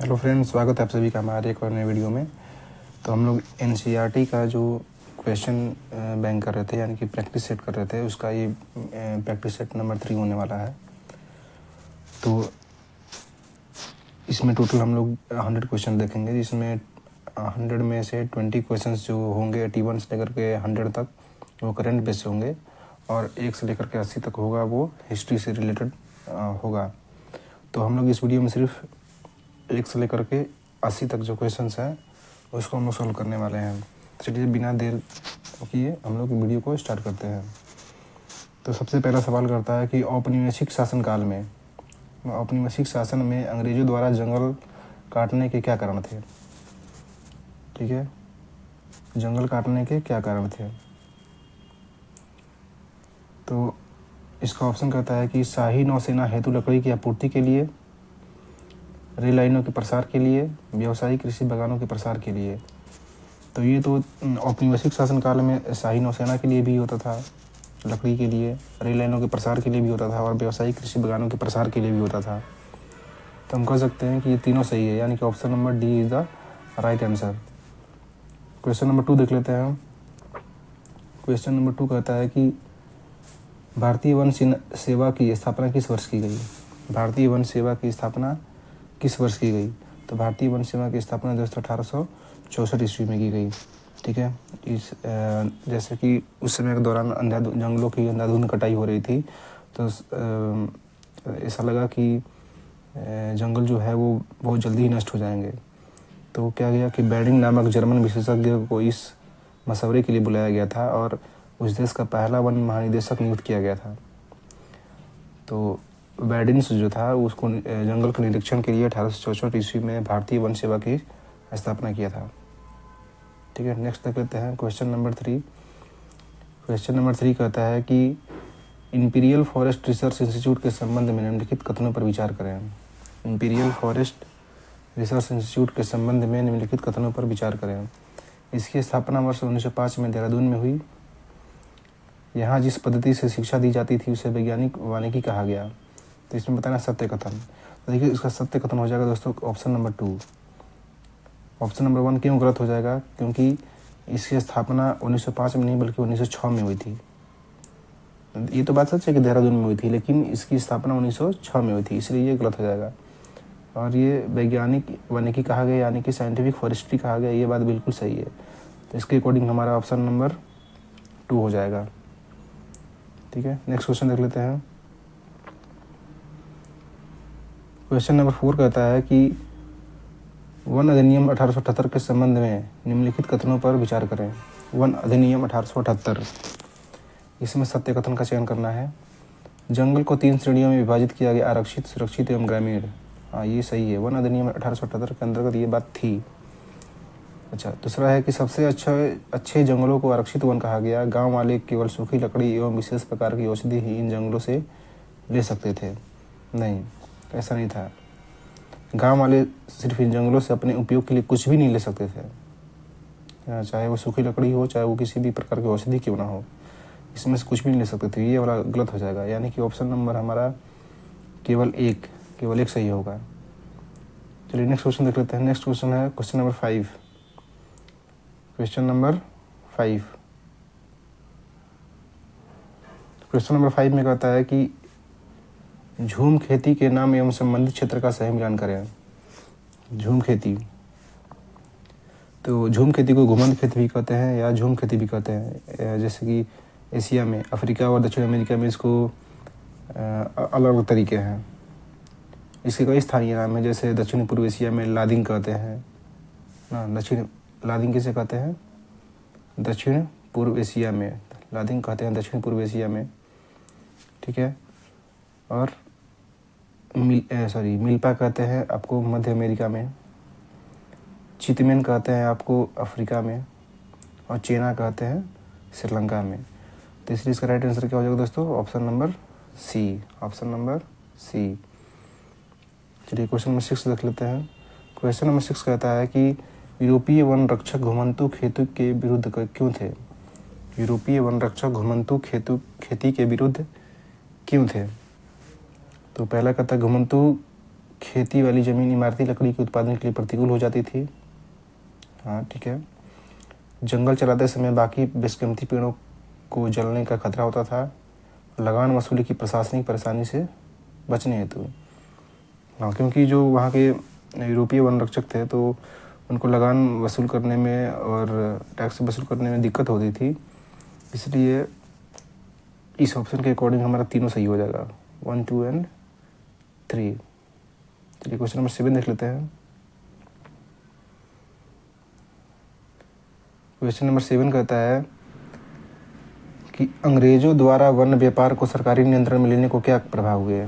Hello friends, स्वागत है आप सभी का हमारे एक और नए वीडियो में। तो हम लोग एनसीईआरटी का जो क्वेश्चन बैंक कर रहे थे, यानी कि प्रैक्टिस सेट कर रहे थे, उसका ये प्रैक्टिस सेट नंबर 3 होने वाला है। तो इसमें टोटल हम लोग 100 क्वेश्चन देखेंगे, जिसमें 100 में से 20 क्वेश्चंस जो होंगे 81 से लेकर के 100 तक वो करंट बेस होंगे, और 1 से लेकर के 80 तक होगा वो हिस्ट्री से रिलेटेड होगा। तो हम लोग इस वीडियो में सिर्फ 1 से लेकर के 80 तक जो क्वेश्चंस हैं उसको हम लोग सॉल्व करने वाले हैं। चलिए बिना देर किए हम लोग वीडियो को स्टार्ट करते हैं। तो सबसे पहला सवाल करता है कि औपनिवेशिक शासनकाल में औपनिवेशिक शासन में अंग्रेजों द्वारा जंगल काटने के क्या कारण थे। ठीक है, जंगल काटने के क्या कारण थे। तो इसका ऑप्शन कहता है कि शाही नौसेना हेतु लकड़ी की आपूर्ति के लिए, रेल लाइनों के प्रसार के लिए, व्यावसायिक कृषि बागानों के प्रसार के लिए। तो ये तो औपनिवेशिक शासनकाल में शाही नौसेना के लिए भी होता था, लकड़ी के लिए, रेल लाइनों के प्रसार के लिए भी होता था, और व्यावसायिक कृषि बागानों के प्रसार के लिए भी होता था। तो हम कह सकते हैं कि ये तीनों सही है, यानी कि option number D is the right answer. Question number 2 देख लेते हैं हम। क्वेश्चन नंबर 2 कहता है कि भारतीय वन सेवा की स्थापना किस वर्ष की गई। भारतीय वन सेवा की स्थापना किस वर्ष की गई। तो भारतीय वन सेवा की स्थापना दोस्तों 1864 ईस्वी में की गई। ठीक है, इस जैसे कि उस समय के दौरान जंगलों की अंधाधुंध कटाई हो रही थी, तो ऐसा लगा कि जंगल जो है वो बहुत जल्दी ही नष्ट हो जाएंगे। तो क्या किया कि बैडिंग नामक जर्मन विशेषज्ञ को इस मशवरे के लिए बुलाया गया था, और उस देश का पहला वन महानिदेशक नियुक्त किया गया था। तो बैडिंस जो था उसको जंगल के निरीक्षण के लिए 1864 ईस्वी में भारतीय वन सेवा की स्थापना किया था। ठीक है, नेक्स्ट देख लेते हैं क्वेश्चन नंबर 3। क्वेश्चन नंबर 3 कहता है कि इंपीरियल फॉरेस्ट रिसर्च इंस्टीट्यूट के संबंध में निम्नलिखित कथनों पर विचार करें। इंपीरियल फॉरेस्ट रिसर्च इंस्टीट्यूट के संबंध में निम्नलिखित कथनों पर विचार करें। इसकी स्थापना वर्ष 1905 में देहरादून में हुई। यहाँ जिस पद्धति से शिक्षा दी जाती थी उसे वैज्ञानिक वानिकी कहा गया। तो इसमें बताना सत्य कथन। तो देखिए इसका सत्य कथन हो जाएगा दोस्तों ऑप्शन नंबर 2। ऑप्शन नंबर 1 क्यों गलत हो जाएगा, क्योंकि इसकी स्थापना 1905 में नहीं बल्कि 1906 में हुई थी। ये तो बात सच है कि देहरादून में हुई थी, लेकिन इसकी स्थापना 1906 में हुई थी, इसलिए ये गलत हो जाएगा। और ये वैज्ञानिक वानिकी कहा गया, यानी कि साइंटिफिक फॉरेस्ट्री कहा गया, ये बात बिल्कुल सही है। तो इसके अकॉर्डिंग हमारा ऑप्शन नंबर 2 हो जाएगा। ठीक है, नेक्स्ट क्वेश्चन देख लेते हैं। क्वेश्चन नंबर 4 कहता है कि वन अधिनियम 1878 के संबंध में निम्नलिखित कथनों पर विचार करें। वन अधिनियम 1878, इसमें सत्य कथन का चयन करना है। जंगल को 3 श्रेणियों में विभाजित किया गया, आरक्षित, सुरक्षित एवं ग्रामीण। हाँ, ये सही है, वन अधिनियम 1878 के अंतर्गत ये बात थी। अच्छा, दूसरा है कि सबसे अच्छे जंगलों को आरक्षित वन कहा गया। गाँव वाले केवल सूखी लकड़ी एवं विशेष प्रकार की औषधि ही इन जंगलों से ले सकते थे। नहीं, ऐसा नहीं था। गांव वाले सिर्फ इन जंगलों से अपने उपयोग के लिए कुछ भी नहीं ले सकते थे, चाहे वो सूखी लकड़ी हो, चाहे वो किसी भी प्रकार की औषधि क्यों ना हो, इसमें से कुछ भी नहीं ले सकते थे। ये वाला गलत हो जाएगा, यानी कि ऑप्शन नंबर हमारा केवल एक सही होगा। चलिए नेक्स्ट क्वेश्चन देख लेते हैं। नेक्स्ट क्वेश्चन है question number 5। Question number 5 question number 5 में कहता है कि झूम खेती के नाम एवं संबंधित क्षेत्र का सही मिलान करें। झूम खेती, तो झूम खेती को घुमंद खेती भी कहते हैं या झूम खेती भी कहते हैं। जैसे कि एशिया में, अफ्रीका और दक्षिण अमेरिका में इसको अलग अलग तरीके हैं। इसके कई स्थानीय नाम हैं, जैसे दक्षिण पूर्व एशिया में लादिंग कहते हैं ना। लादिंग किसे कहते हैं? दक्षिण पूर्व एशिया में लादिंग कहते हैं, दक्षिण पूर्व एशिया में। ठीक है, और मिल्पा कहते हैं आपको मध्य अमेरिका में। चितमेन कहते हैं आपको अफ्रीका में, और चेना कहते हैं श्रीलंका में। तो इसलिए इसका राइट आंसर क्या हो जाएगा दोस्तों? Option number C. Option number C. चलिए क्वेश्चन नंबर 6 देख लेते हैं। क्वेश्चन नंबर 6 कहता है कि यूरोपीय वन रक्षक घुमंतू खेती के विरुद्ध क्यों थे। यूरोपीय वन रक्षक घुमंतू खेती के विरुद्ध क्यों थे? तो पहला कहता है घुमंतू खेती वाली ज़मीन इमारती लकड़ी के उत्पादन के लिए प्रतिकूल हो जाती थी। हाँ ठीक है। जंगल चलाते समय बाकी बेशकीमती पेड़ों को जलने का खतरा होता था। लगान वसूली की प्रशासनिक परेशानी से बचने हेतु। हाँ, क्योंकि जो वहाँ के यूरोपीय वन रक्षक थे तो उनको लगान वसूल करने में और टैक्स वसूल करने में दिक्कत होती थी, इसलिए इस ऑप्शन के अकॉर्डिंग हमारा तीनों सही हो जाएगा, 1, 2 एंड 3। चलिए क्वेश्चन नंबर 7 देख लेते हैं। क्वेश्चन नंबर 7 कहता है कि अंग्रेजों द्वारा वन व्यापार को सरकारी नियंत्रण में लेने को क्या प्रभाव हुए।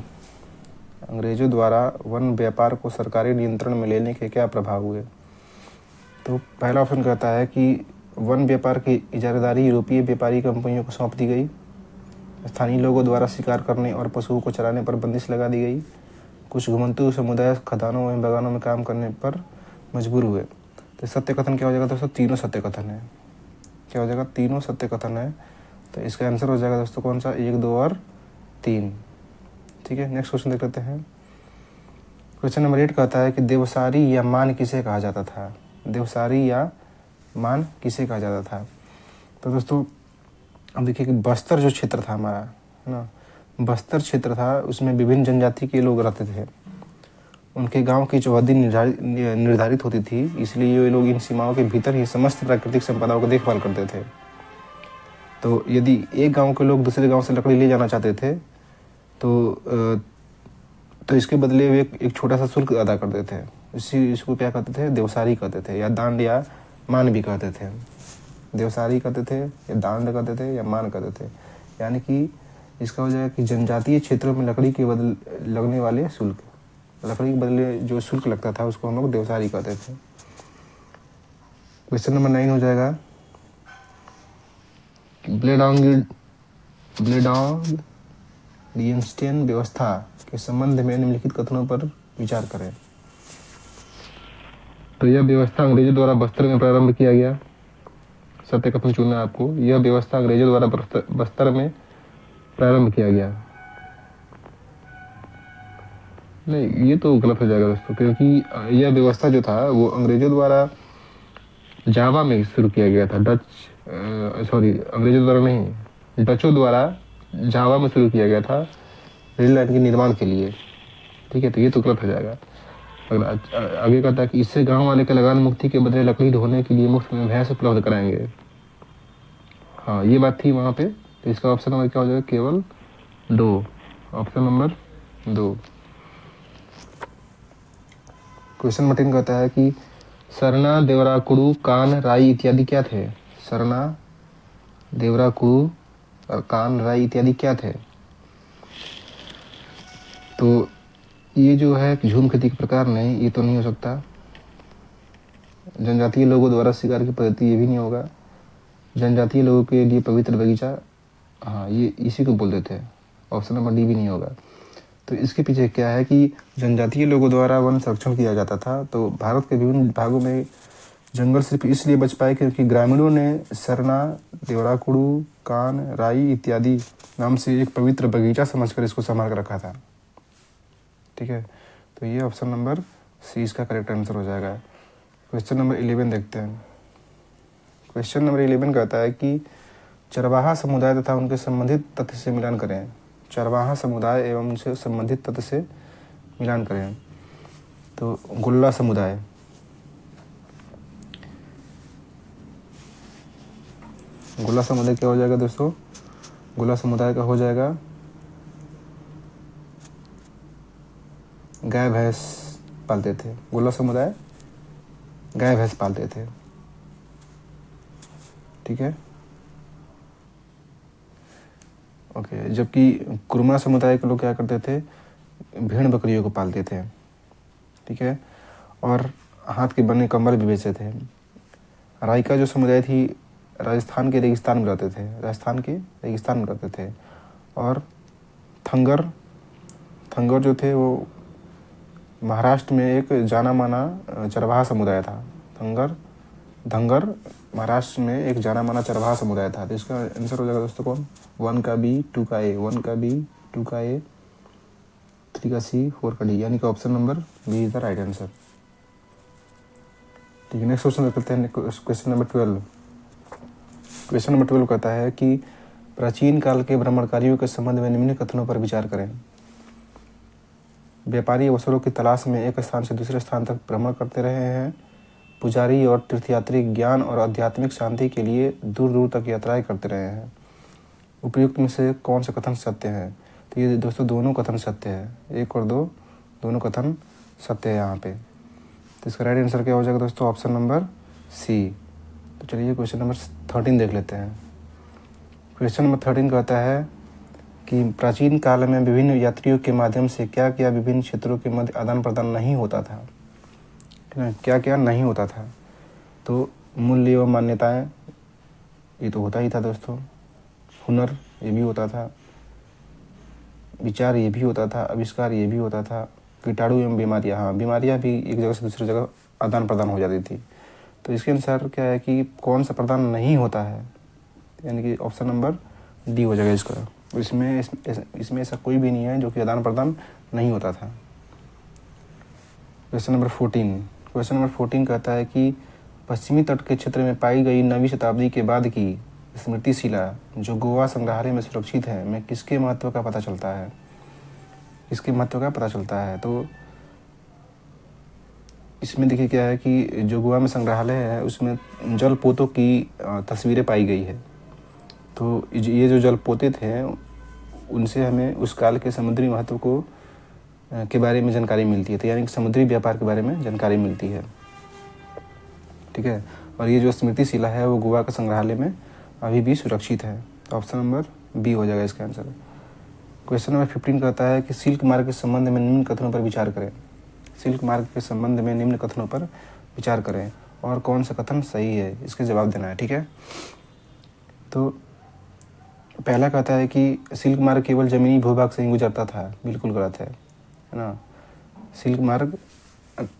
अंग्रेजों द्वारा वन व्यापार को सरकारी नियंत्रण में लेने के क्या प्रभाव हुए। तो पहला ऑप्शन कहता है कि वन व्यापार की इजारादारी यूरोपीय व्यापारी कंपनियों को सौंप दी गई। स्थानीय लोगों द्वारा शिकार करने और पशुओं को चराने पर बंदिश लगा दी गई। कुछ घुमंतु समुदाय खदानों एवं बागानों में काम करने पर मजबूर हुए। तो सत्य कथन क्या हो जाएगा दोस्तों, तीनों सत्य कथन है। क्या हो जाएगा, तीनों सत्य कथन है। तो इसका आंसर हो जाएगा दोस्तों कौन सा, 1, 2 और 3। ठीक है, नेक्स्ट क्वेश्चन देख लेते हैं। क्वेश्चन नंबर 8 कहता है कि देवसारी या मान किसे कहा जाता था। देवसारी या मान किसे कहा जाता था। तो दोस्तों अब देखिए कि बस्तर जो क्षेत्र था हमारा, है ना, बस्तर क्षेत्र था, उसमें विभिन्न जनजाति के लोग रहते थे। उनके गांव की चौहद्दी निर्धारित होती थी, इसलिए ये लोग इन सीमाओं के भीतर ही समस्त प्राकृतिक संपदाओं को देखभाल करते थे। तो यदि एक गांव के लोग दूसरे गांव से लकड़ी ले जाना चाहते थे तो इसके बदले वे एक छोटा सा शुल्क अदा करते थे। इसको क्या कहते थे, देवसारी कहते थे, या दांड या मान भी कहते थे। देवसारी कहते थे या दांड कहते थे या मान कहते थे। यानी कि इसका हो जाएगा कि जनजातीय क्षेत्रों में लकड़ी के बदले लगने वाले शुल्क, लकड़ी के बदले जो शुल्क लगता था उसको हम लोग देवसारी कहते थे। क्वेश्चन नंबर 9 हो जाएगा ब्लेडाउन-लिएंस्टेन व्यवस्था के संबंध में निम्नलिखित कथनों पर विचार करें। तो यह व्यवस्था अंग्रेजों द्वारा बस्तर में प्रारंभ किया गया। सत्य कथन चुनना है आपको। यह व्यवस्था अंग्रेजों द्वारा बस्तर में प्रारंभ किया गया। नहीं, ये तो गलत हो जाएगा दोस्तों, क्योंकि यह व्यवस्था जो था वो अंग्रेजों द्वारा जावा में शुरू किया गया था। अंग्रेजों द्वारा नहीं, डचों द्वारा जावा में शुरू किया गया था रेल लाइन के निर्माण के लिए। ठीक है, तो ये तो गलत हो जाएगा। आगे कहता है कि इससे गांव वाले के लगान मुक्ति के बदले लकड़ी ढोने के लिए मुफ्त में भैंस उपलब्ध कराएंगे। हाँ, ये बात थी वहाँ पे। तो इसका ऑप्शन नंबर क्या हो जाएगा, केवल 2, ऑप्शन नंबर 2। क्वेश्चन नंबर 10 कहता है कि सरना, देवराकुड़ू, कान, राई इत्यादि क्या थे। सरना, देवराकुड़ू और कान, राई इत्यादि क्या थे। तो ये जो है झूम खेती के प्रकार नहीं, ये तो नहीं हो सकता। जनजातीय लोगों द्वारा शिकार की पद्धति, ये भी नहीं होगा। जनजातीय लोगों के लिए पवित्र बगीचा, हाँ ये इसी को बोलते थे। ऑप्शन नंबर डी भी नहीं होगा। तो इसके पीछे क्या है कि जनजातीय लोगों द्वारा वन संरक्षण किया जाता था। तो भारत के विभिन्न भागों में जंगल सिर्फ इसलिए बच पाए क्योंकि ग्रामीणों ने सरना, देवराकुड़ू, कान, राई इत्यादि नाम से एक पवित्र बगीचा समझकर इसको संभाल कर रखा था। ठीक है, तो ये ऑप्शन नंबर सी इसका करेक्ट आंसर हो जाएगा। क्वेश्चन नंबर 11 देखते हैं। क्वेश्चन नंबर 11 कहता है कि चरवाहा समुदाय तथा उनके संबंधित तथ्य से मिलान करें। चरवाहा समुदाय एवं उनसे संबंधित तथ्य से मिलान करें। तो गोल्ला समुदाय, गोल्ला समुदाय क्या हो जाएगा दोस्तों, गोल्ला समुदाय का हो जाएगा गाय भैंस पालते थे। गोल्ला समुदाय गाय भैंस पालते थे। ठीक है, ओके। जबकि कुरुमा समुदाय के लोग क्या करते थे, भेड़ बकरियों को पालते थे। ठीक है, और हाथ के बने कंबल भी बेचते थे। राइका जो समुदाय थी राजस्थान के रेगिस्तान में रहते थे। और थंगर जो थे वो महाराष्ट्र में एक जाना माना चरवाहा समुदाय था। धंगर महाराष्ट्र में एक जाना माना चरवाहा समुदाय था। तो इसका आंसर हो जाएगा दोस्तों कौन, 1 का बी, 2 का ए, 1 का बी, 2 का ए, 3 का सी, 4 का डी, यानी कि option number B is the right answer. ठीक है, नेक्स्ट क्वेश्चन करते हैं, क्वेश्चन नंबर 12। क्वेश्चन नंबर 12 कहता है कि प्राचीन काल के भ्रमणकारियों के संबंध में निम्न कथनों पर विचार करें। व्यापारी अवसरों की तलाश में एक स्थान से दूसरे स्थान तक भ्रमण करते रहे हैं। पुजारी और तीर्थयात्री ज्ञान और आध्यात्मिक शांति के लिए दूर दूर तक यात्राएं करते रहे हैं। उपयुक्त में से कौन सा कथन सत्य है? तो ये दोस्तों दोनों कथन सत्य है, 1 और 2 दोनों कथन सत्य है यहाँ पे। तो इसका राइट आंसर क्या हो जाएगा दोस्तों? Option number C. तो चलिए क्वेश्चन नंबर 13 देख लेते हैं। क्वेश्चन नंबर 13 कहता है कि प्राचीन काल में विभिन्न यात्रियों के माध्यम से क्या क्या विभिन्न क्षेत्रों के मध्य आदान प्रदान नहीं होता था? क्या क्या नहीं होता था? तो मूल्य एवं मान्यताएं, ये तो होता ही था दोस्तों। हुनर, ये भी होता था। विचार, ये भी होता था। आविष्कार, ये भी होता था। कीटाणु एवं बीमारियाँ, हाँ बीमारियाँ भी एक जगह से दूसरी जगह आदान प्रदान हो जाती थी। तो इसके अनुसार क्या है कि कौन सा प्रदान नहीं होता है, यानी कि ऑप्शन नंबर डी हो जाएगा इसका। इसमें ऐसा कोई भी नहीं है जो कि आदान प्रदान नहीं होता था। Question number 14। क्वेश्चन नंबर 14 कहता है कि पश्चिमी तट के क्षेत्र में पाई गई 9वीं शताब्दी के बाद की स्मृति शिला जो गोवा संग्रहालय में सुरक्षित है, में किसके महत्व का पता चलता है? किसके महत्व का पता चलता है? तो इसमें देखिए क्या है कि जो गोवा में संग्रहालय है उसमें जलपोतों की तस्वीरें पाई गई है। तो ये जो जलपोते थे उनसे हमें उस काल के समुद्री महत्व को के बारे में जानकारी मिलती है। तो यानी कि समुद्री व्यापार के बारे में जानकारी मिलती है। ठीक है, और ये जो स्मृति शिला है वो गोवा के संग्रहालय में अभी भी सुरक्षित है। तो ऑप्शन नंबर बी हो जाएगा इसका आंसर। क्वेश्चन नंबर 15 कहता है कि सिल्क मार्ग के संबंध में निम्न कथनों पर विचार करें। सिल्क मार्ग के संबंध में निम्न कथनों पर विचार करें और कौन सा कथन सही है, इसके जवाब देना है। ठीक है, तो पहला कहता है कि सिल्क मार्ग केवल जमीनी भूभाग से ही गुजरता था। बिल्कुल गलत है ना। सिल्क मार्ग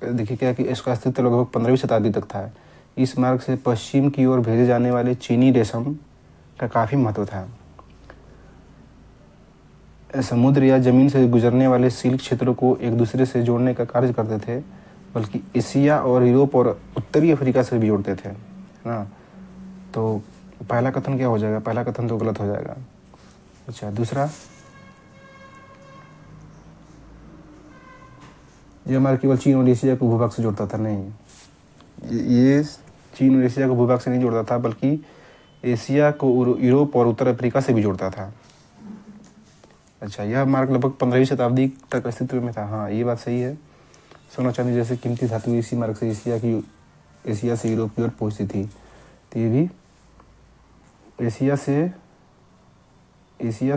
देखिए क्या कि इसका अस्तित्व लगभग 15वीं शताब्दी तक था। इस मार्ग से पश्चिम की ओर भेजे जाने वाले चीनी रेशम का काफ़ी महत्व था। समुद्र या जमीन से गुजरने वाले सिल्क क्षेत्रों को एक दूसरे से जोड़ने का कार्य करते थे, बल्कि एशिया और यूरोप और उत्तरी अफ्रीका से भी जोड़ते थे, है ना। तो पहला कथन क्या हो जाएगा? पहला कथन तो गलत हो जाएगा। अच्छा, दूसरा, ये हमारा केवल चीन और एशिया को भूभाग से जोड़ता था। नहीं, ये चीन और एशिया को भूभाग से नहीं जोड़ता था, बल्कि एशिया को यूरोप और उत्तर अफ्रीका से भी जोड़ता था। अच्छा, यह मार्ग लगभग 15वीं शताब्दी तक अस्तित्व में था। हाँ, ये बात सही है। सोना चांदी जैसे कीमती धातु इसी मार्ग से एशिया से यूरोप की ओर पहुँचती थी। तो ये भी एशिया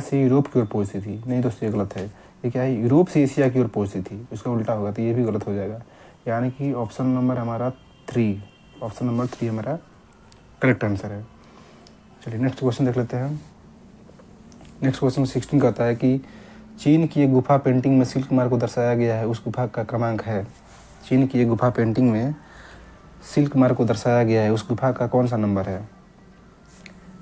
से यूरोप की ओर पहुँचती थी। नहीं दोस्तों, ये गलत है। ये क्या है? यूरोप से एशिया की ओर पहुँचती थी, उसका उल्टा होगा। तो ये भी गलत हो जाएगा, यानी कि ऑप्शन नंबर हमारा 3, ऑप्शन नंबर 3 हमारा करेक्ट आंसर है। चलिए नेक्स्ट क्वेश्चन देख लेते हैं। नेक्स्ट क्वेश्चन 16 कहता है कि चीन की एक गुफा पेंटिंग में सिल्क मार्ग को दर्शाया गया है, उस गुफा का क्रमांक है। चीन की एक गुफा पेंटिंग में सिल्क मार्ग को दर्शाया गया है, उस गुफा का कौन सा नंबर है?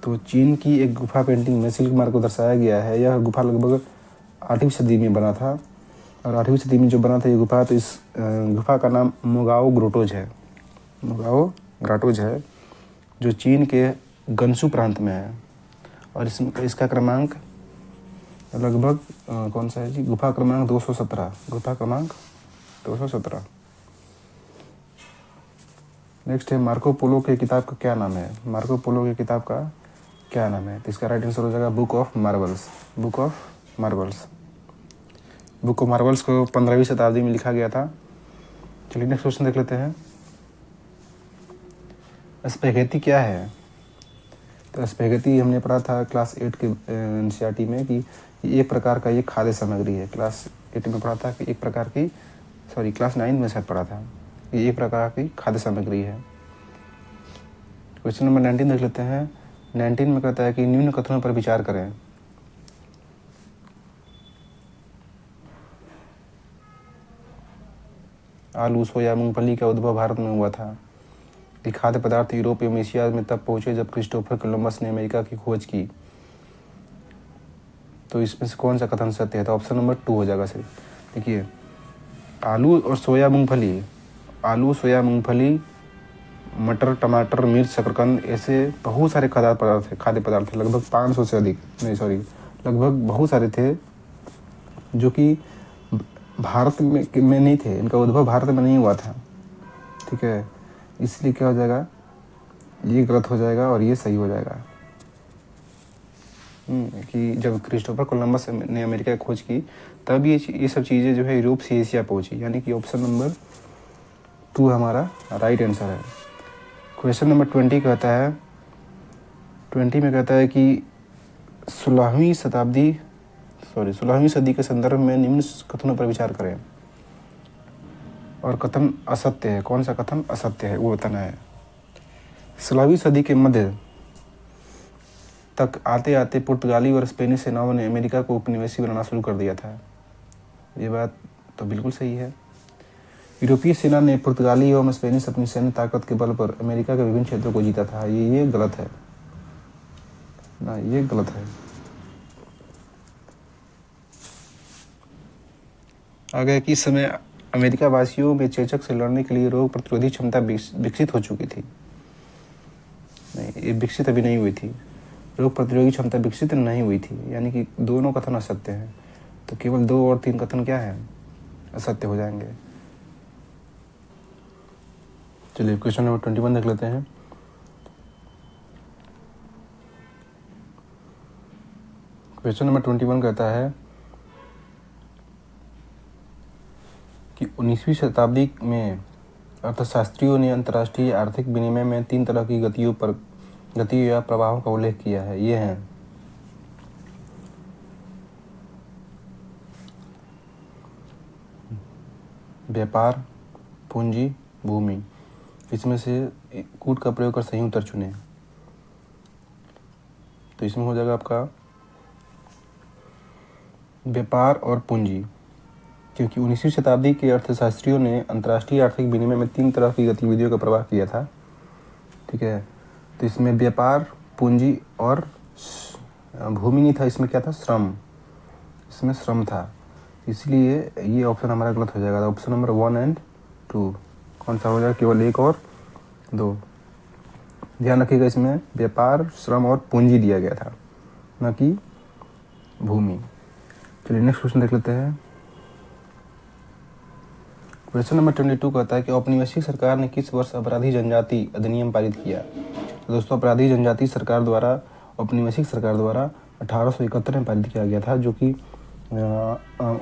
तो चीन की एक गुफा पेंटिंग में सिल्क मार्ग को दर्शाया गया है। यह गुफा लगभग 8वीं सदी में बना था, और 8वीं सदी में जो बना था ये गुफा, तो इस गुफा का नाम मोगाओ ग्रोटोज है। मोगाओ ग्राटोज है, जो चीन के गंसू प्रांत में है। और इसका क्रमांक लगभग कौन सा है जी? गुफा क्रमांक 217। गुफा क्रमांक 217। नेक्स्ट है, मार्को पोलो के किताब का क्या नाम है? मार्को पोलो की किताब का क्या नाम है? तो इसका राइट आंसर हो जाएगा book of Marvels. Book of Marvels. Book of Marvels को 15वीं शताब्दी में लिखा गया था। चलिए नेक्स्ट क्वेश्चन देख लेते हैं। स्पैघेटी क्या है? तो स्पैघेटी हमने पढ़ा था क्लास 8 के एनसीईआरटी में कि एक प्रकार का ये खाद्य सामग्री है। क्लास 8 में पढ़ा था कि एक प्रकार की, सॉरी क्लास 9 में शायद पढ़ा था कि एक प्रकार की खाद्य सामग्री है। क्वेश्चन नंबर 19 देख लेते हैं। 19 में कहता है कि निम्न कथनों पर विचार करें। आलू, सोया, मूंगफली का उद्भव भारत में हुआ था। ये खाद्य पदार्थ यूरोप एवं एशिया में तब पहुंचे जब क्रिस्टोफर कोलंबस ने अमेरिका की खोज की। तो इसमें से कौन सा कथन सत्य है? तो ऑप्शन नंबर 2 हो जाएगा सिर्फ। देखिए, आलू और सोया मूंगफली, आलू, सोया, मूंगफली, मटर, टमाटर, मिर्च, शकरकंद, ऐसे बहुत सारे खाद्य पदार्थ थे, लगभग 500 से अधिक, नहीं सॉरी, लगभग बहुत सारे थे जो कि भारत में नहीं थे, इनका उद्भव भारत में नहीं हुआ था। ठीक है, इसलिए क्या हो जाएगा, ये गलत हो जाएगा और ये सही हो जाएगा। कि जब क्रिस्टोफर कोलंबस ने अमेरिका की खोज की तब ये सब चीज़ें जो है यूरोप से एशिया पहुंची, यानी कि ऑप्शन नंबर 2 हमारा राइट आंसर है। क्वेश्चन नंबर 20 कहता है, 20 में कहता है कि 16वीं सदी के संदर्भ में निम्न कथनों पर विचार करें। और कथन असत्य है, कौन सा कथन असत्य है वो बताना है। 16वीं सदी के मध्य तक आते आते पुर्तगाली और स्पेनिश सेनाओं ने अमेरिका को उपनिवेशी बनाना शुरू कर दिया था। ये बात तो बिल्कुल सही है। यूरोपीय सेना ने पुर्तगाली एवं स्पेनिश अपनी सैन्य ताकत के बल पर अमेरिका के विभिन्न क्षेत्रों को जीता था। ये गलत है ना, ये गलत है। आगे कि इस समय अमेरिका वासियों में चेचक से लड़ने के लिए रोग प्रतिरोधी क्षमता विकसित हो चुकी थी। नहीं, ये विकसित अभी नहीं हुई थी, रोग प्रतिरोधी क्षमता विकसित नहीं हुई थी, यानी कि दोनों कथन असत्य हैं। तो केवल 2 और 3 कथन क्या है, असत्य हो जाएंगे। चलिए क्वेश्चन नंबर 21 देख लेते हैं। क्वेश्चन नंबर 21 कहता है कि 19वीं शताब्दी में अर्थशास्त्रियों ने अंतर्राष्ट्रीय आर्थिक विनिमय में 3 तरह की गतियों या प्रभावों का उल्लेख किया है। ये हैं व्यापार, पूंजी, भूमि। इसमें से कूट का प्रयोग कर सही उत्तर चुने। तो इसमें हो जाएगा आपका व्यापार और पूंजी, क्योंकि 19वीं शताब्दी के अर्थशास्त्रियों ने अंतर्राष्ट्रीय आर्थिक विनिमय में 3 तरह की गतिविधियों का प्रवाह किया था। ठीक है, तो इसमें व्यापार, पूंजी और भूमि नहीं था, इसमें क्या था, श्रम। इसमें श्रम था, इसलिए ये ऑप्शन हमारा गलत हो जाएगा। ऑप्शन नंबर 1 और 2 कौन सा हो जाएगा, केवल 1 और 2। ध्यान रखिएगा, इसमें व्यापार, श्रम और पूंजी दिया गया था, न कि भूमि। चलिए नेक्स्ट क्वेश्चन देख लेते हैं। क्वेश्चन नंबर 22 कहता है कि औपनिवेशिक सरकार ने किस वर्ष अपराधी जनजाति अधिनियम पारित किया। तो दोस्तों, अपराधी जनजाति सरकार द्वारा, औपनिवेशिक सरकार द्वारा 1871 में पारित किया गया था, जो कि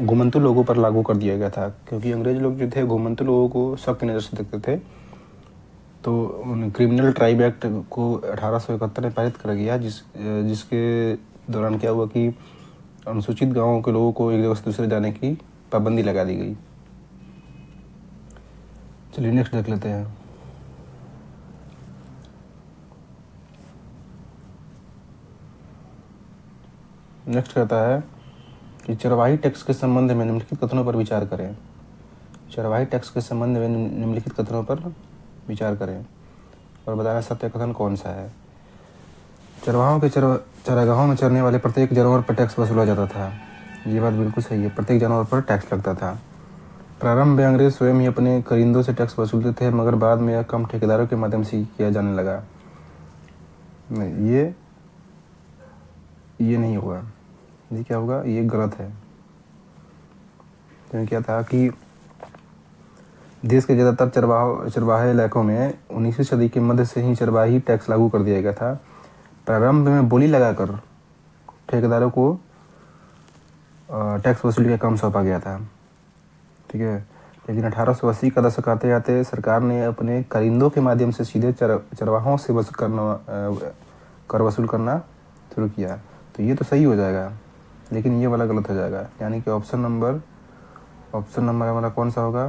घुमंतु लोगों पर लागू कर दिया गया था, क्योंकि अंग्रेज लोग जो थे घुमंतु लोगों को सख्त नज़र से देखते थे। तो क्रिमिनल ट्राइब एक्ट को 1871 में पारित कर गया, जिसके दौरान क्या हुआ कि अनुसूचित गांवों के लोगों को एक जगह से दूसरे जाने की पाबंदी लगा दी गई। चलिए नेक्स्ट देख लेते हैं। नेक्स्ट कहता है कि चरवाही टैक्स के संबंध में निम्नलिखित कथनों पर विचार करें। चरवाही टैक्स के संबंध में निम्नलिखित कथनों पर विचार करें और बताना सत्य कथन कौन सा है। चरवाहों के चरागाहों में चरने वाले प्रत्येक जानवर पर टैक्स वसूला जाता था। ये बात बिल्कुल सही है, प्रत्येक जानवर पर टैक्स लगता था। प्रारंभ में अंग्रेज स्वयं ही अपने करिंदों से टैक्स वसूलते थे, मगर बाद में यह कम ठेकेदारों के माध्यम से किया जाने लगा। ये नहीं होगा, ये क्या होगा, ये गलत है। तो क्या था कि देश के ज़्यादातर चरवाहे इलाकों में 19वीं सदी के मध्य से ही चरवाही टैक्स लागू कर दिया गया था। प्रारंभ में बोली लगाकर ठेकेदारों को टैक्स वसूली का काम सौंपा गया था। ठीक है, लेकिन 1880 का दशक आते आते सरकार ने अपने करिंदों के माध्यम से सीधे चरवाहों से कर वसूल करना शुरू किया। तो ये तो सही हो जाएगा, लेकिन ये वाला गलत हो जाएगा, यानी कि ऑप्शन नंबर हमारा कौन सा होगा,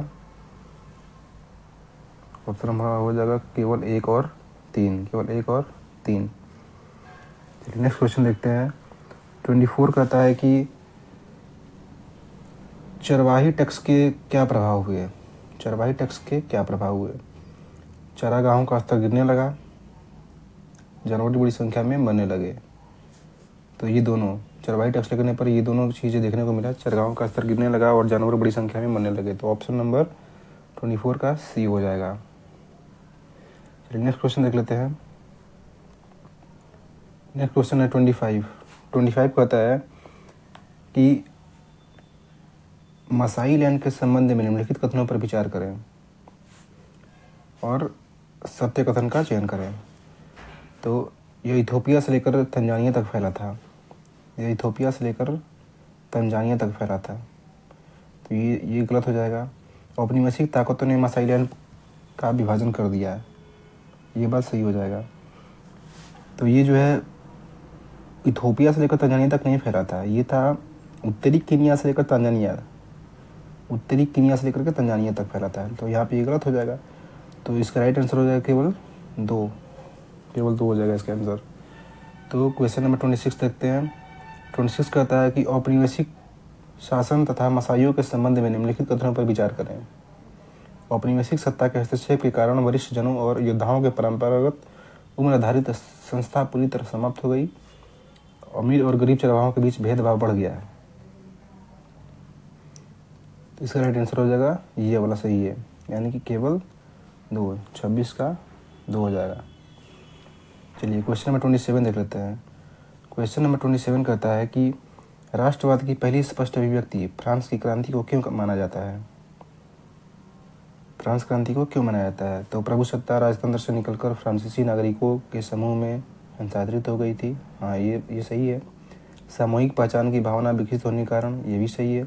ऑप्शन नंबर हो जाएगा केवल 1 और 3, केवल 1 और 3। चलिए नेक्स्ट क्वेश्चन देखते हैं। 24 कहता है कि चरवाही टैक्स के क्या प्रभाव हुए। चरवाही टैक्स के क्या प्रभाव हुए। चारागाहों का स्तर गिरने लगा, जानवर बड़ी संख्या में मरने लगे। तो ये दोनों चरवाही टैक्स लगने पर ये दोनों चीज़ें देखने को मिला, चरगाहों का स्तर गिरने लगा और जानवर बड़ी संख्या में मरने लगे। तो ऑप्शन नंबर 24 का सी हो जाएगा। चलिए नेक्स्ट क्वेश्चन देख लेते हैं। नेक्स्ट क्वेश्चन है 25 कहता है कि मसाई लैंड के संबंध में निम्नलिखित कथनों पर विचार करें और सत्य कथन का चयन करें। तो यह इथोपिया से लेकर तंजानिया तक फैला था। यह इथोपिया से लेकर तंजानिया तक फैला था, तो ये गलत हो जाएगा। औपनिवेशिक ताकतों ने मसाई लैंड का विभाजन कर दिया है, ये बात सही हो जाएगा। तो ये जो है इथोपिया से लेकर तंजानिया तक नहीं फैला था, ये था उत्तरी कीनिया से लेकर तंजानिया, उत्तरी कीनिया से लेकर के तंजानिया तक फैला था। तो यहाँ पे ये गलत हो जाएगा। तो इसका राइट आंसर हो जाएगा केवल दो हो जाएगा इसका आंसर। तो क्वेश्चन नंबर 26 देखते हैं। 26 कहता है कि औपनिवेशिक शासन तथा मसाइयों के संबंध में निम्नलिखित कथनों पर विचार करें। औपनिवेशिक सत्ता के हस्तक्षेप के कारण वरिष्ठ जनों और योद्धाओं के परंपरागत उम्र आधारित संस्था पूरी तरह समाप्त हो गई। अमीर और गरीब चरवाहों के बीच भेदभाव बढ़ गया है। तो इसका राइट आंसर हो जाएगा ये वाला सही है, यानी कि केवल 2, 26 का 2 हो जाएगा। चलिए क्वेश्चन नंबर 27 देख लेते हैं। क्वेश्चन नंबर 27 कहता है कि राष्ट्रवाद की पहली स्पष्ट अभिव्यक्ति फ्रांस की क्रांति को क्यों माना जाता है। फ्रांस क्रांति को क्यों मनाया जाता है। तो प्रभुसत्ता राजतंत्र से निकलकर फ्रांसीसी नागरिकों के समूह में हस्तांतरित हो गई थी। हाँ, ये सही है। सामूहिक पहचान की भावना विकसित होने के कारण, ये भी सही है।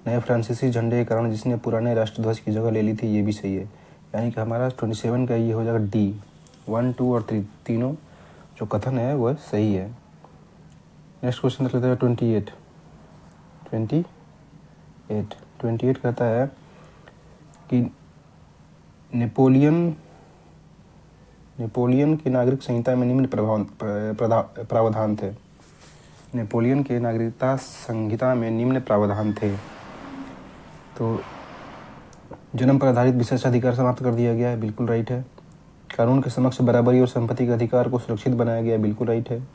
नए फ्रांसीसी झंडे के कारण जिसने पुराने राष्ट्रध्वज की जगह ले ली थी, ये भी सही है। यानी कि हमारा 27 का ये हो जाएगा डी। 1, 2 और 3 तीनों जो कथन है वह सही है। नेक्स्ट क्वेश्चन देख लेते हैं 28 कहता है कि नेपोलियन की नागरिक संहिता में निम्न प्रावधान थे। नेपोलियन के नागरिकता संहिता में निम्न प्रावधान थे। तो जन्म पर आधारित विशेषाधिकार समाप्त कर दिया गया है, बिल्कुल राइट है। कानून के समक्ष बराबरी और संपत्ति के अधिकार को सुरक्षित बनाया गया, बिल्कुल राइट है।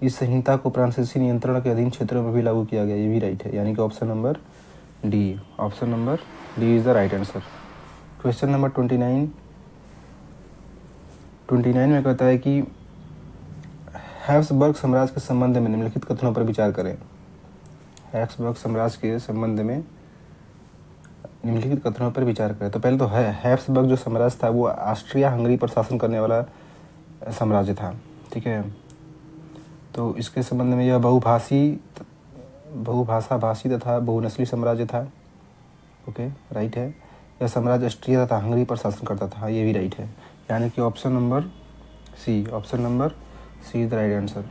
इस संहिता को फ्रांसीसी नियंत्रण के अधीन क्षेत्रों में भी लागू किया गया, ये भी राइट है। यानी कि option number D is the right answer. Question number 29 में कहता है कि हैब्सबर्ग साम्राज्य के संबंध में निम्नलिखित कथनों पर विचार करें। हैब्सबर्ग साम्राज्य के संबंध में निम्नलिखित कथनों पर विचार करें। तो पहले तो हैब्सबर्ग जो साम्राज्य था वो ऑस्ट्रिया हंगरी पर शासन करने वाला साम्राज्य था, ठीक है। तो इसके संबंध में यह बहुभाषा भाषी तथा बहुनस्ली साम्राज्य था, ओके, राइट है। यह साम्राज्य ऑस्ट्रिया तथा हंगरी पर शासन करता था, ये भी राइट है। यानी कि option number C is the right answer.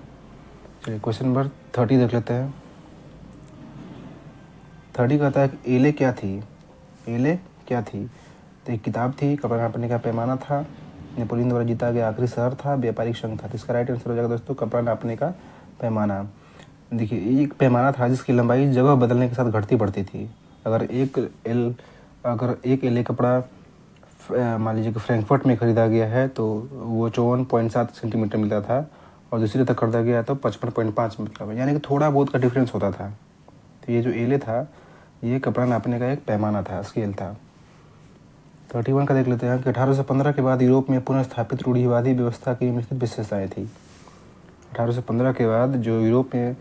चलिए क्वेश्चन नंबर 30 देख लेते हैं। 30 कहता है कि एले क्या थी। तो एक किताब थी, कपड़ा नापने का पैमाना था, नेपोलियन द्वारा जीता गया आखिरी शहर था, व्यापारिक संघ था। तो इसका राइट आंसर हो जाएगा दोस्तों कपड़ा नापने का पैमाना। देखिए एक पैमाना था जिसकी लंबाई जगह बदलने के साथ घटती बढ़ती थी। अगर एक एल कपड़ा मान लीजिए कि फ्रैंकफर्ट में खरीदा गया है तो वो 54.7 सेंटीमीटर मिलता था, और दूसरी तक खरीदा गया तो 55.5 मिलता था, यानी कि थोड़ा बहुत का डिफरेंस होता था। तो ये जो एले था ये कपड़ा नापने का एक पैमाना था, स्केल था। 31 का देख लेते हैं कि 1815 के बाद यूरोप में पुनः स्थापित रूढ़िवादी व्यवस्था की निम्नलिखित विशेषताएं थी। 1815 के बाद जो यूरोप में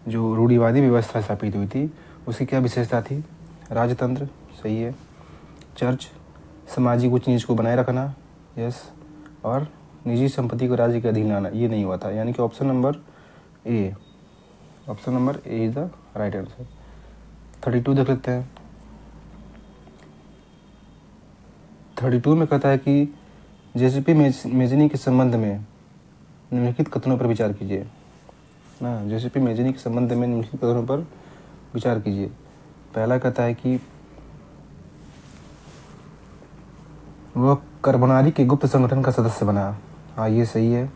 जो रूढ़िवादी व्यवस्था स्थापित हुई थी उसकी क्या विशेषता थी। राजतंत्र, सही है। चर्च, सामाजिक उच्च नीच को बनाए रखना, यस। और निजी संपत्ति को राज्य के अधीन लाना, ये नहीं हुआ था। यानी कि option number A is the right answer. 32 देख लेते हैं। 32 में कहता है कि जेसीपी मेजनी के संबंध में निम्नलिखित कथनों पर विचार कीजिए ना। जेसीपी मेजनी के संबंध में निम्नलिखित कथनों पर विचार कीजिए। पहला कहता है कि वह कार्बोनारी के गुप्त संगठन का सदस्य बना। हाँ, ये सही है।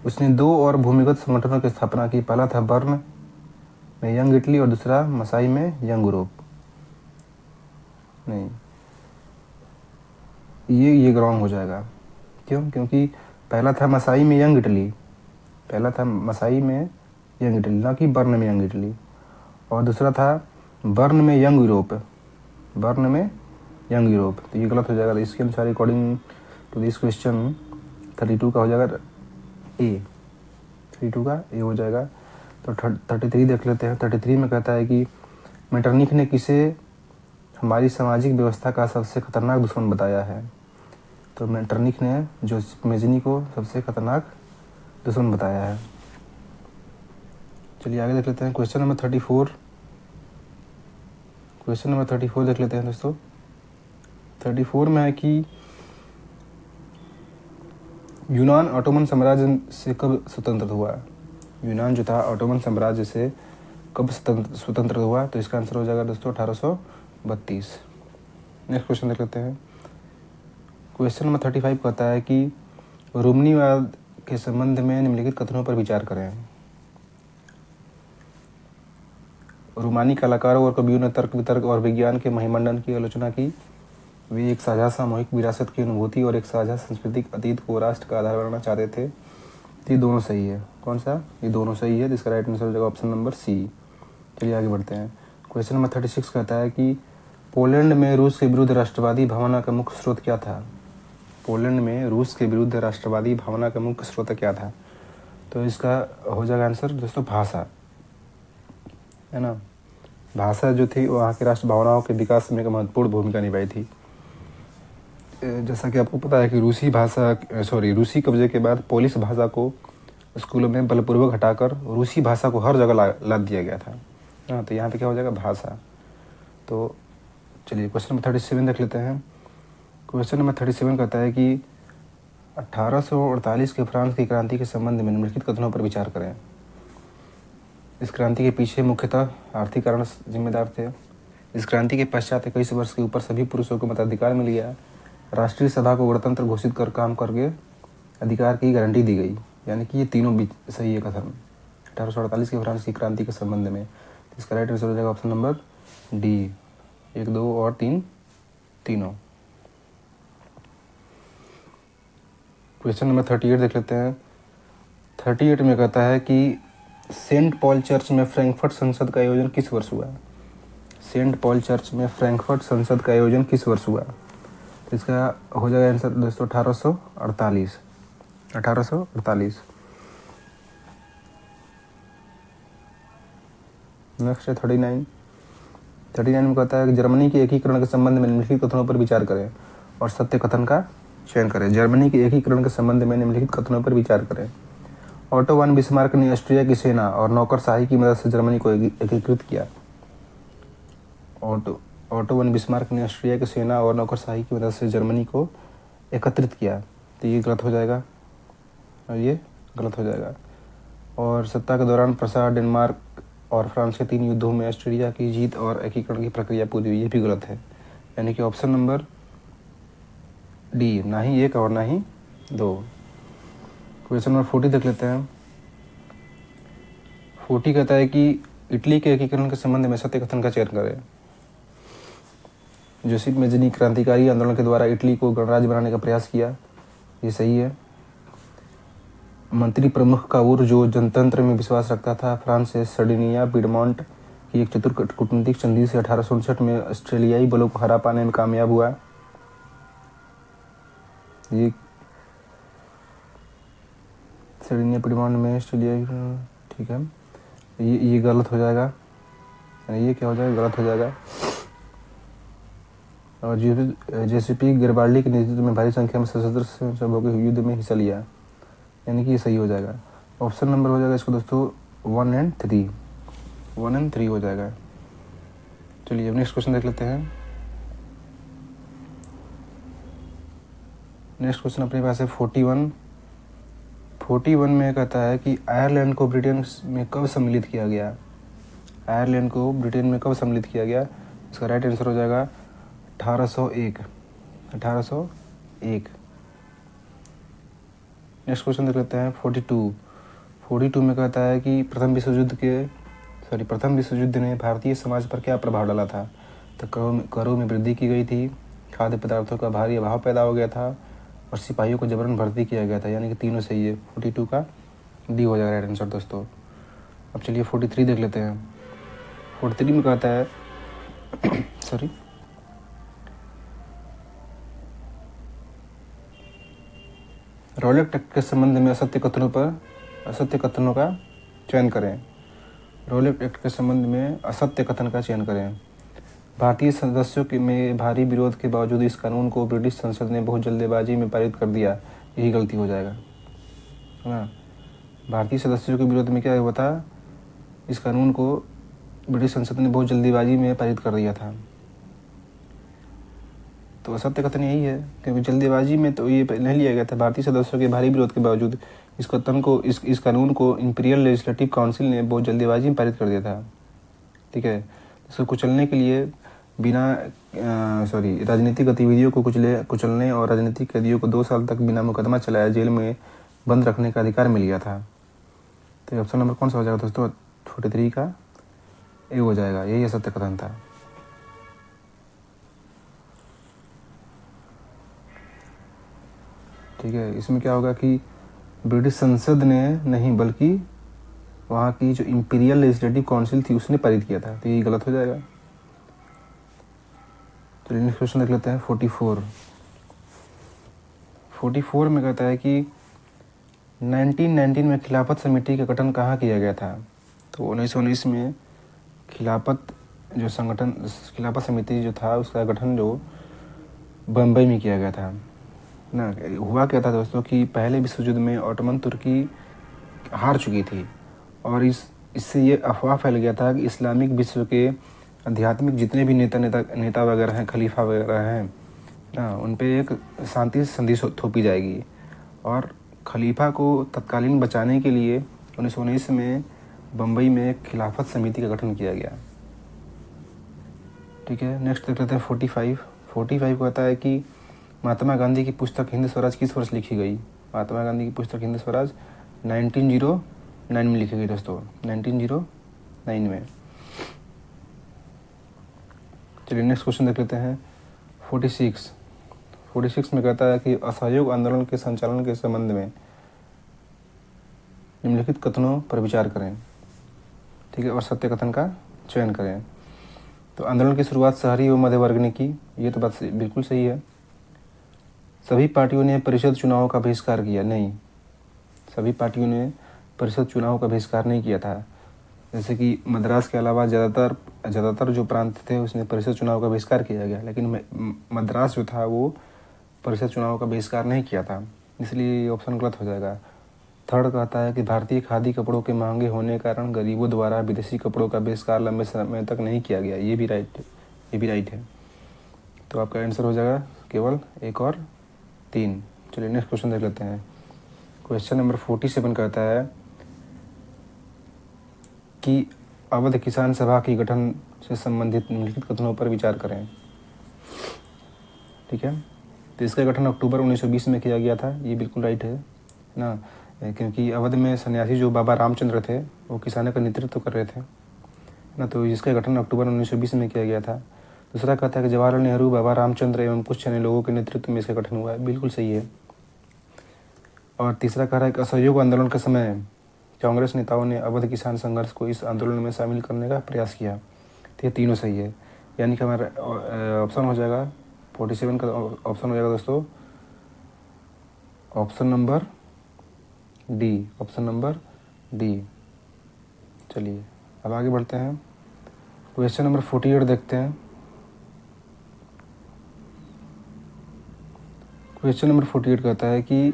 उसने 2 और भूमिगत संगठनों की स्थापना की। पहला था बर्न में यंग इटली और दूसरा मसाई में यंग यूरोप। नहीं, ये रॉन्ग हो जाएगा। क्यों? क्योंकि पहला था मसाई में यंग इटली, यंग इटली, ना कि बर्न में यंग इटली। और दूसरा था बर्न में यंग यूरोप, बर्न में यंग यूरोप, तो ये गलत हो जाएगा। तो इसके अनुसार अकॉर्डिंग टू दिस क्वेश्चन 32 का हो जाएगा ए, 32 का ए हो जाएगा। तो 33 देख लेते हैं। 33 में कहता है कि मेटरनिख ने किसे हमारी सामाजिक व्यवस्था का सबसे खतरनाक दुश्मन बताया है। तो मेटरनिख ने जोसेफ मेजनी को सबसे खतरनाक दुश्मन बताया है। चलिए आगे देख लेते हैं क्वेश्चन नंबर 34। क्वेश्चन नंबर 34 देख लेते हैं दोस्तों। 34 में है कि यूनान ऑटोमन साम्राज्य से कब स्वतंत्र हुआ। यूनान जो था ऑटोमन साम्राज्य से कब स्वतंत्र हुआ। तो इसका आंसर हो जाएगा दोस्तों 1832। नेक्स्ट क्वेश्चन देख लेते हैं। क्वेश्चन नंबर 35 कहता है कि रूमनीवाद के संबंध में निम्नलिखित कथनों पर विचार करें। रूमानी कलाकारों और कवियों ने तर्क वितर्क और विज्ञान के महिमंडन की आलोचना की। वे एक साझा सामूहिक विरासत की अनुभूति और एक साझा सांस्कृतिक अतीत को राष्ट्र का आधार बनाना चाहते थे। ये दोनों सही है। कौन सा? ये दोनों सही है। जिसका राइट आंसर हो जाएगा ऑप्शन नंबर सी। चलिए आगे बढ़ते हैं। क्वेश्चन नंबर 36 कहता है कि पोलैंड में रूस के विरुद्ध राष्ट्रवादी भावना का मुख्य स्रोत क्या था। पोलैंड में रूस के विरुद्ध राष्ट्रवादी भावना का मुख्य स्रोत क्या था। तो इसका हो जाएगा आंसर दोस्तों भाषा, है ना। भाषा जो थी वहाँ की राष्ट्र भावनाओं के विकास में एक महत्वपूर्ण भूमिका निभाई थी। जैसा कि आपको पता है कि रूसी कब्जे के बाद पोलिश भाषा को स्कूलों में बलपूर्वक हटाकर रूसी भाषा को हर जगह लाद दिया गया था। हाँ, तो यहाँ पे क्या हो जाएगा भाषा। तो चलिए क्वेश्चन नंबर 37 देख लेते हैं। क्वेश्चन नंबर 37 कहता है कि 1848 के फ्रांस की क्रांति के संबंध में निम्नलिखित कथनों पर विचार करें। इस क्रांति के पीछे मुख्यतः आर्थिक कारण जिम्मेदार थे। इस क्रांति के पश्चात 21 वर्ष के ऊपर सभी पुरुषों को मताधिकार मिल गया। राष्ट्रीय सभा को गणतंत्र घोषित कर काम करके अधिकार की गारंटी दी गई। यानी कि ये तीनों भी सही है कथन 1848 के फ्रांस की क्रांति के संबंध में। इसका राइट आंसर हो जाएगा ऑप्शन नंबर डी, 1, 2 और 3 तीनों। क्वेश्चन नंबर 38 देख लेते हैं। 38 में कहता है कि सेंट पॉल चर्च में फ्रैंकफर्ट संसद का आयोजन किस वर्ष हुआ। सेंट पॉल चर्च में फ्रैंकफर्ट संसद का आयोजन किस वर्ष हुआ। तो इसका हो जाएगा आंसर दोस्तों 1848। 1848। नेक्स्ट है 39 में कहता है कि जर्मनी के एकीकरण के संबंध में निम्नलिखित कथनों पर विचार करें और सत्य कथन का चयन करें। जर्मनी के एकीकरण के संबंध में निम्नलिखित कथनों पर विचार करें। ऑटो वन बिस्मार्क ने ऑस्ट्रिया की सेना और नौकरशाही की मदद से जर्मनी को एकीकृत किया। ऑटो वन बिस्मार्क ने ऑस्ट्रिया की सेना और नौकरशाही की मदद से जर्मनी को एकत्रित किया। तो ये गलत हो जाएगा और ये गलत हो जाएगा। और सत्ता के दौरान प्रसार डेनमार्क और फ्रांस के 3 युद्धों में ऑस्ट्रिया की जीत और एकीकरण की प्रक्रिया पूरी हुई। ये भी गलत है। यानी कि ऑप्शन नंबर डी, ना ही 1 और ना ही 2। क्वेश्चन नंबर 40 देख लेते हैं। 40 कहता है कि इटली के एकीकरण के संबंध में सत्य कथन का चयन करें। जोसेफ मेजनी क्रांतिकारी आंदोलन के द्वारा इटली को गणराज्य बनाने का प्रयास किया। ये सही है। मंत्री प्रमुख काउर जो जनतंत्र में विश्वास रखता था, फ्रांस से सर्डिनिया पिडमॉन्ट की एक चतुर कूटनीतिक संधि से 1859 में ऑस्ट्रेलियाई बलों को हरा पाने में कामयाब हुआ। ये सर्डिनिया पिडमॉन्ट में ऑस्ट्रेलियाई, ठीक है, ये गलत हो जाएगा। ये क्या हो जाएगा, गलत हो जाएगा। और जेसीपी गरिबाल्डी के नेतृत्व में भारी संख्या में सशस्त्र सबों के युद्ध में हिस्सा लिया। यानी कि ये सही हो जाएगा। ऑप्शन नंबर हो जाएगा इसको दोस्तों 1 और 3। 1 और 3 हो जाएगा। चलिए अब नेक्स्ट क्वेश्चन देख लेते हैं। नेक्स्ट क्वेश्चन अपने पास है 41 में कहता है कि आयरलैंड को ब्रिटेन में कब सम्मिलित किया गया। आयरलैंड को ब्रिटेन में कब सम्मिलित किया गया। इसका राइट आंसर हो जाएगा 1801। 1801। नेक्स्ट क्वेश्चन देख लेते हैं 42 में कहता है कि प्रथम विश्व युद्ध ने भारतीय समाज पर क्या प्रभाव डाला था। तो करों में वृद्धि की गई थी, खाद्य पदार्थों का भारी अभाव पैदा हो गया था और सिपाहियों को जबरन भर्ती किया गया था। यानी कि तीनों सही है। 42 का डी हो जाएगा राइट आंसर दोस्तों। अब चलिए 43 देख लेते हैं। 43 में कहता है सॉरी रॉलेट एक्ट के संबंध में असत्य कथनों का चयन करें। रॉलेट एक्ट के संबंध में असत्य कथन का चयन करें। भारतीय सदस्यों के में भारी विरोध के बावजूद इस कानून को ब्रिटिश संसद ने बहुत जल्दबाजी में पारित कर दिया, यही गलती हो जाएगा, है ना। भारतीय सदस्यों के विरोध में क्या हुआ था, इस कानून को ब्रिटिश संसद ने बहुत जल्दीबाजी में पारित कर दिया था। तो असत्य कथन यही है, क्योंकि जल्दीबाजी में तो ये नहीं लिया गया था। भारतीय सदस्यों के भारी विरोध के बावजूद इस कानून को इंपीरियल लेजिस्लेटिव काउंसिल ने बहुत जल्दीबाजी में पारित कर दिया था। ठीक है, इसको कुचलने के लिए राजनीतिक गतिविधियों को कुचलने और राजनीतिक कैदियों को 2 साल तक बिना मुकदमा चलाए जेल में बंद रखने का अधिकार मिल गया था। तो ऑप्शन नंबर कौन सा हो जाएगा दोस्तों? 43 का ए हो जाएगा, यही असत्य कथन था। ठीक है, इसमें क्या होगा कि ब्रिटिश संसद ने नहीं बल्कि वहाँ की जो इंपीरियल लेजिस्लेटिव काउंसिल थी उसने पारित किया था, तो यही गलत हो जाएगा। तो नेक्स्ट क्वेश्चन देख लेते हैं 44 में कहता है कि 1919 में खिलाफत समिति का गठन कहाँ किया गया था? तो 1919 में खिलाफत समिति जो था उसका गठन जो बम्बई में किया गया था ना। हुआ क्या था दोस्तों कि पहले विश्व युद्ध में ऑटोमन तुर्की हार चुकी थी और इससे ये अफवाह फैल गया था कि इस्लामिक विश्व के आध्यात्मिक जितने भी नेता वगैरह हैं, खलीफा वगैरह हैं ना, उन पे एक शांति संधि थोपी जाएगी। और खलीफा को तत्कालीन बचाने के लिए 1919 में बम्बई में एक खिलाफत समिति का गठन किया गया। ठीक है, नेक्स्ट देख लेते हैं 45 कहता है कि महात्मा गांधी की पुस्तक हिंद स्वराज किस वर्ष लिखी गई? महात्मा गांधी की पुस्तक हिंद स्वराज 1909 में लिखी गई दोस्तों, 1909 में। चलिए नेक्स्ट क्वेश्चन देख लेते हैं 46 में कहता है कि असहयोग आंदोलन के संचालन के संबंध में निम्नलिखित कथनों पर विचार करें। ठीक है, और सत्य कथन का चयन करें। तो आंदोलन की शुरुआत शहरी व मध्य वर्ग ने की, ये तो बात बिल्कुल सही है। सभी पार्टियों ने परिषद चुनाव का बहिष्कार किया, नहीं, सभी पार्टियों ने परिषद चुनाव का बहिष्कार नहीं किया था। जैसे कि मद्रास के अलावा ज़्यादातर जो प्रांत थे उसमें परिषद चुनाव का बहिष्कार किया गया, लेकिन मद्रास जो था वो परिषद चुनाव का बहिष्कार नहीं किया था, इसलिए ये ऑप्शन गलत हो जाएगा। थर्ड कहता है कि भारतीय खादी कपड़ों के महंगे होने के कारण गरीबों द्वारा विदेशी कपड़ों का बहिष्कार लंबे समय तक नहीं किया गया, ये भी राइट है। तो आपका आंसर हो जाएगा केवल 1 और 3। चलिए नेक्स्ट क्वेश्चन देख लेते हैं। क्वेश्चन नंबर 47 कहता है कि अवध किसान सभा की गठन से संबंधित निम्नलिखित कथनों पर विचार करें। ठीक है, तो इसका गठन अक्टूबर 1920 में किया गया था, ये बिल्कुल राइट है ना, क्योंकि अवध में सन्यासी जो बाबा रामचंद्र थे वो किसानों का नेतृत्व कर रहे थे ना, तो इसका गठन अक्टूबर 1920 में किया गया था। दूसरा कहता है कि जवाहरलाल नेहरू, बाबा रामचंद्र एवं कुछ अन्य लोगों के नेतृत्व में इसका गठन हुआ है, बिल्कुल सही है। और तीसरा कह रहा है कि असहयोग आंदोलन के समय कांग्रेस नेताओं ने अवध किसान संघर्ष को इस आंदोलन में शामिल करने का प्रयास किया, तो ये तीनों सही है। यानी कि हमारा ऑप्शन हो जाएगा 47 का ऑप्शन हो जाएगा दोस्तों ऑप्शन नंबर डी। चलिए अब आगे बढ़ते हैं, क्वेश्चन नंबर 48 देखते हैं। क्वेश्चन नंबर 48 कहता है कि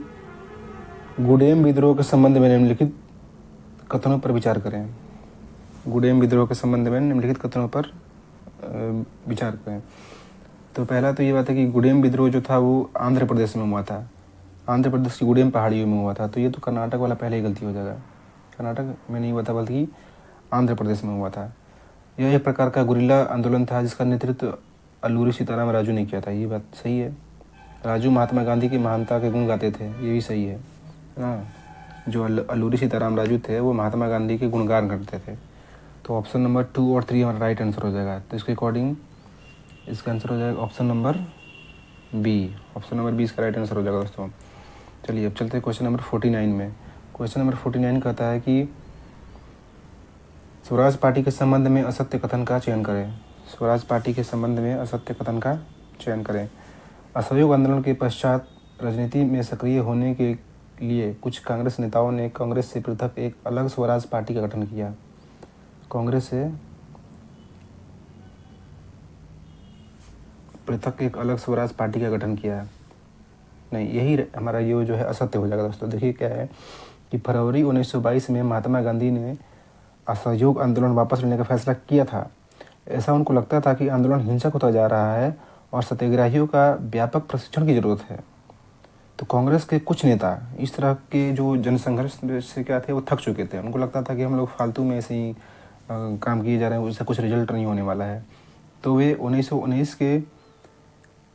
गुडेम विद्रोह के संबंध में निम्नलिखित कथनों पर विचार करें। गुडेम विद्रोह के संबंध में निम्नलिखित कथनों पर विचार करें। तो पहला तो ये बात है कि गुडेम विद्रोह जो था वो आंध्र प्रदेश में हुआ था, आंध्र प्रदेश की गुडेम पहाड़ियों में हुआ था, तो ये तो कर्नाटक वाला पहले ही गलती हो जाएगा, कर्नाटक में नहीं हुआ था बल्कि आंध्र प्रदेश में हुआ था। यह एक प्रकार का गुरिल्ला आंदोलन था जिसका नेतृत्व अल्लूरी सीताराम राजू ने किया था, ये बात सही है। राजू महात्मा गांधी की महानता के गुण गाते थे, ये भी सही है ना। जो अल्लूरी सीताराम राजू थे वो महात्मा गांधी के गुणगान करते थे। तो ऑप्शन नंबर 2 और 3 हमारा राइट आंसर हो जाएगा। तो इसके अकॉर्डिंग इसका आंसर हो जाएगा option number B. Option number 20 का राइट आंसर हो जाएगा दोस्तों। चलिए अब चलते हैं क्वेश्चन नंबर 49 में। क्वेश्चन नंबर 49 कहता है कि स्वराज पार्टी के संबंध में असत्य कथन का चयन करें। स्वराज पार्टी के संबंध में असत्य कथन का चयन करें। असहयोग आंदोलन के पश्चात राजनीति में सक्रिय होने के लिए कुछ कांग्रेस नेताओं ने कांग्रेस से पृथक एक अलग स्वराज पार्टी का गठन किया। कांग्रेस से पृथक एक अलग स्वराज पार्टी का गठन किया। नहीं, यही हमारा ये जो है असत्य हो जाएगा दोस्तों। देखिए क्या है कि फरवरी 1922 में महात्मा गांधी ने असहयोग आंदोलन वापस लेने का फैसला किया था। ऐसा उनको लगता था कि आंदोलन हिंसक होता जा रहा है और सत्याग्रहियों का व्यापक प्रशिक्षण की जरूरत है। तो कांग्रेस के कुछ नेता इस तरह के जो जनसंघर्ष से क्या थे वो थक चुके थे। उनको लगता था कि हम लोग फालतू में ऐसे ही काम किए जा रहे हैं, उससे कुछ रिजल्ट नहीं होने वाला है। तो वे 1919 के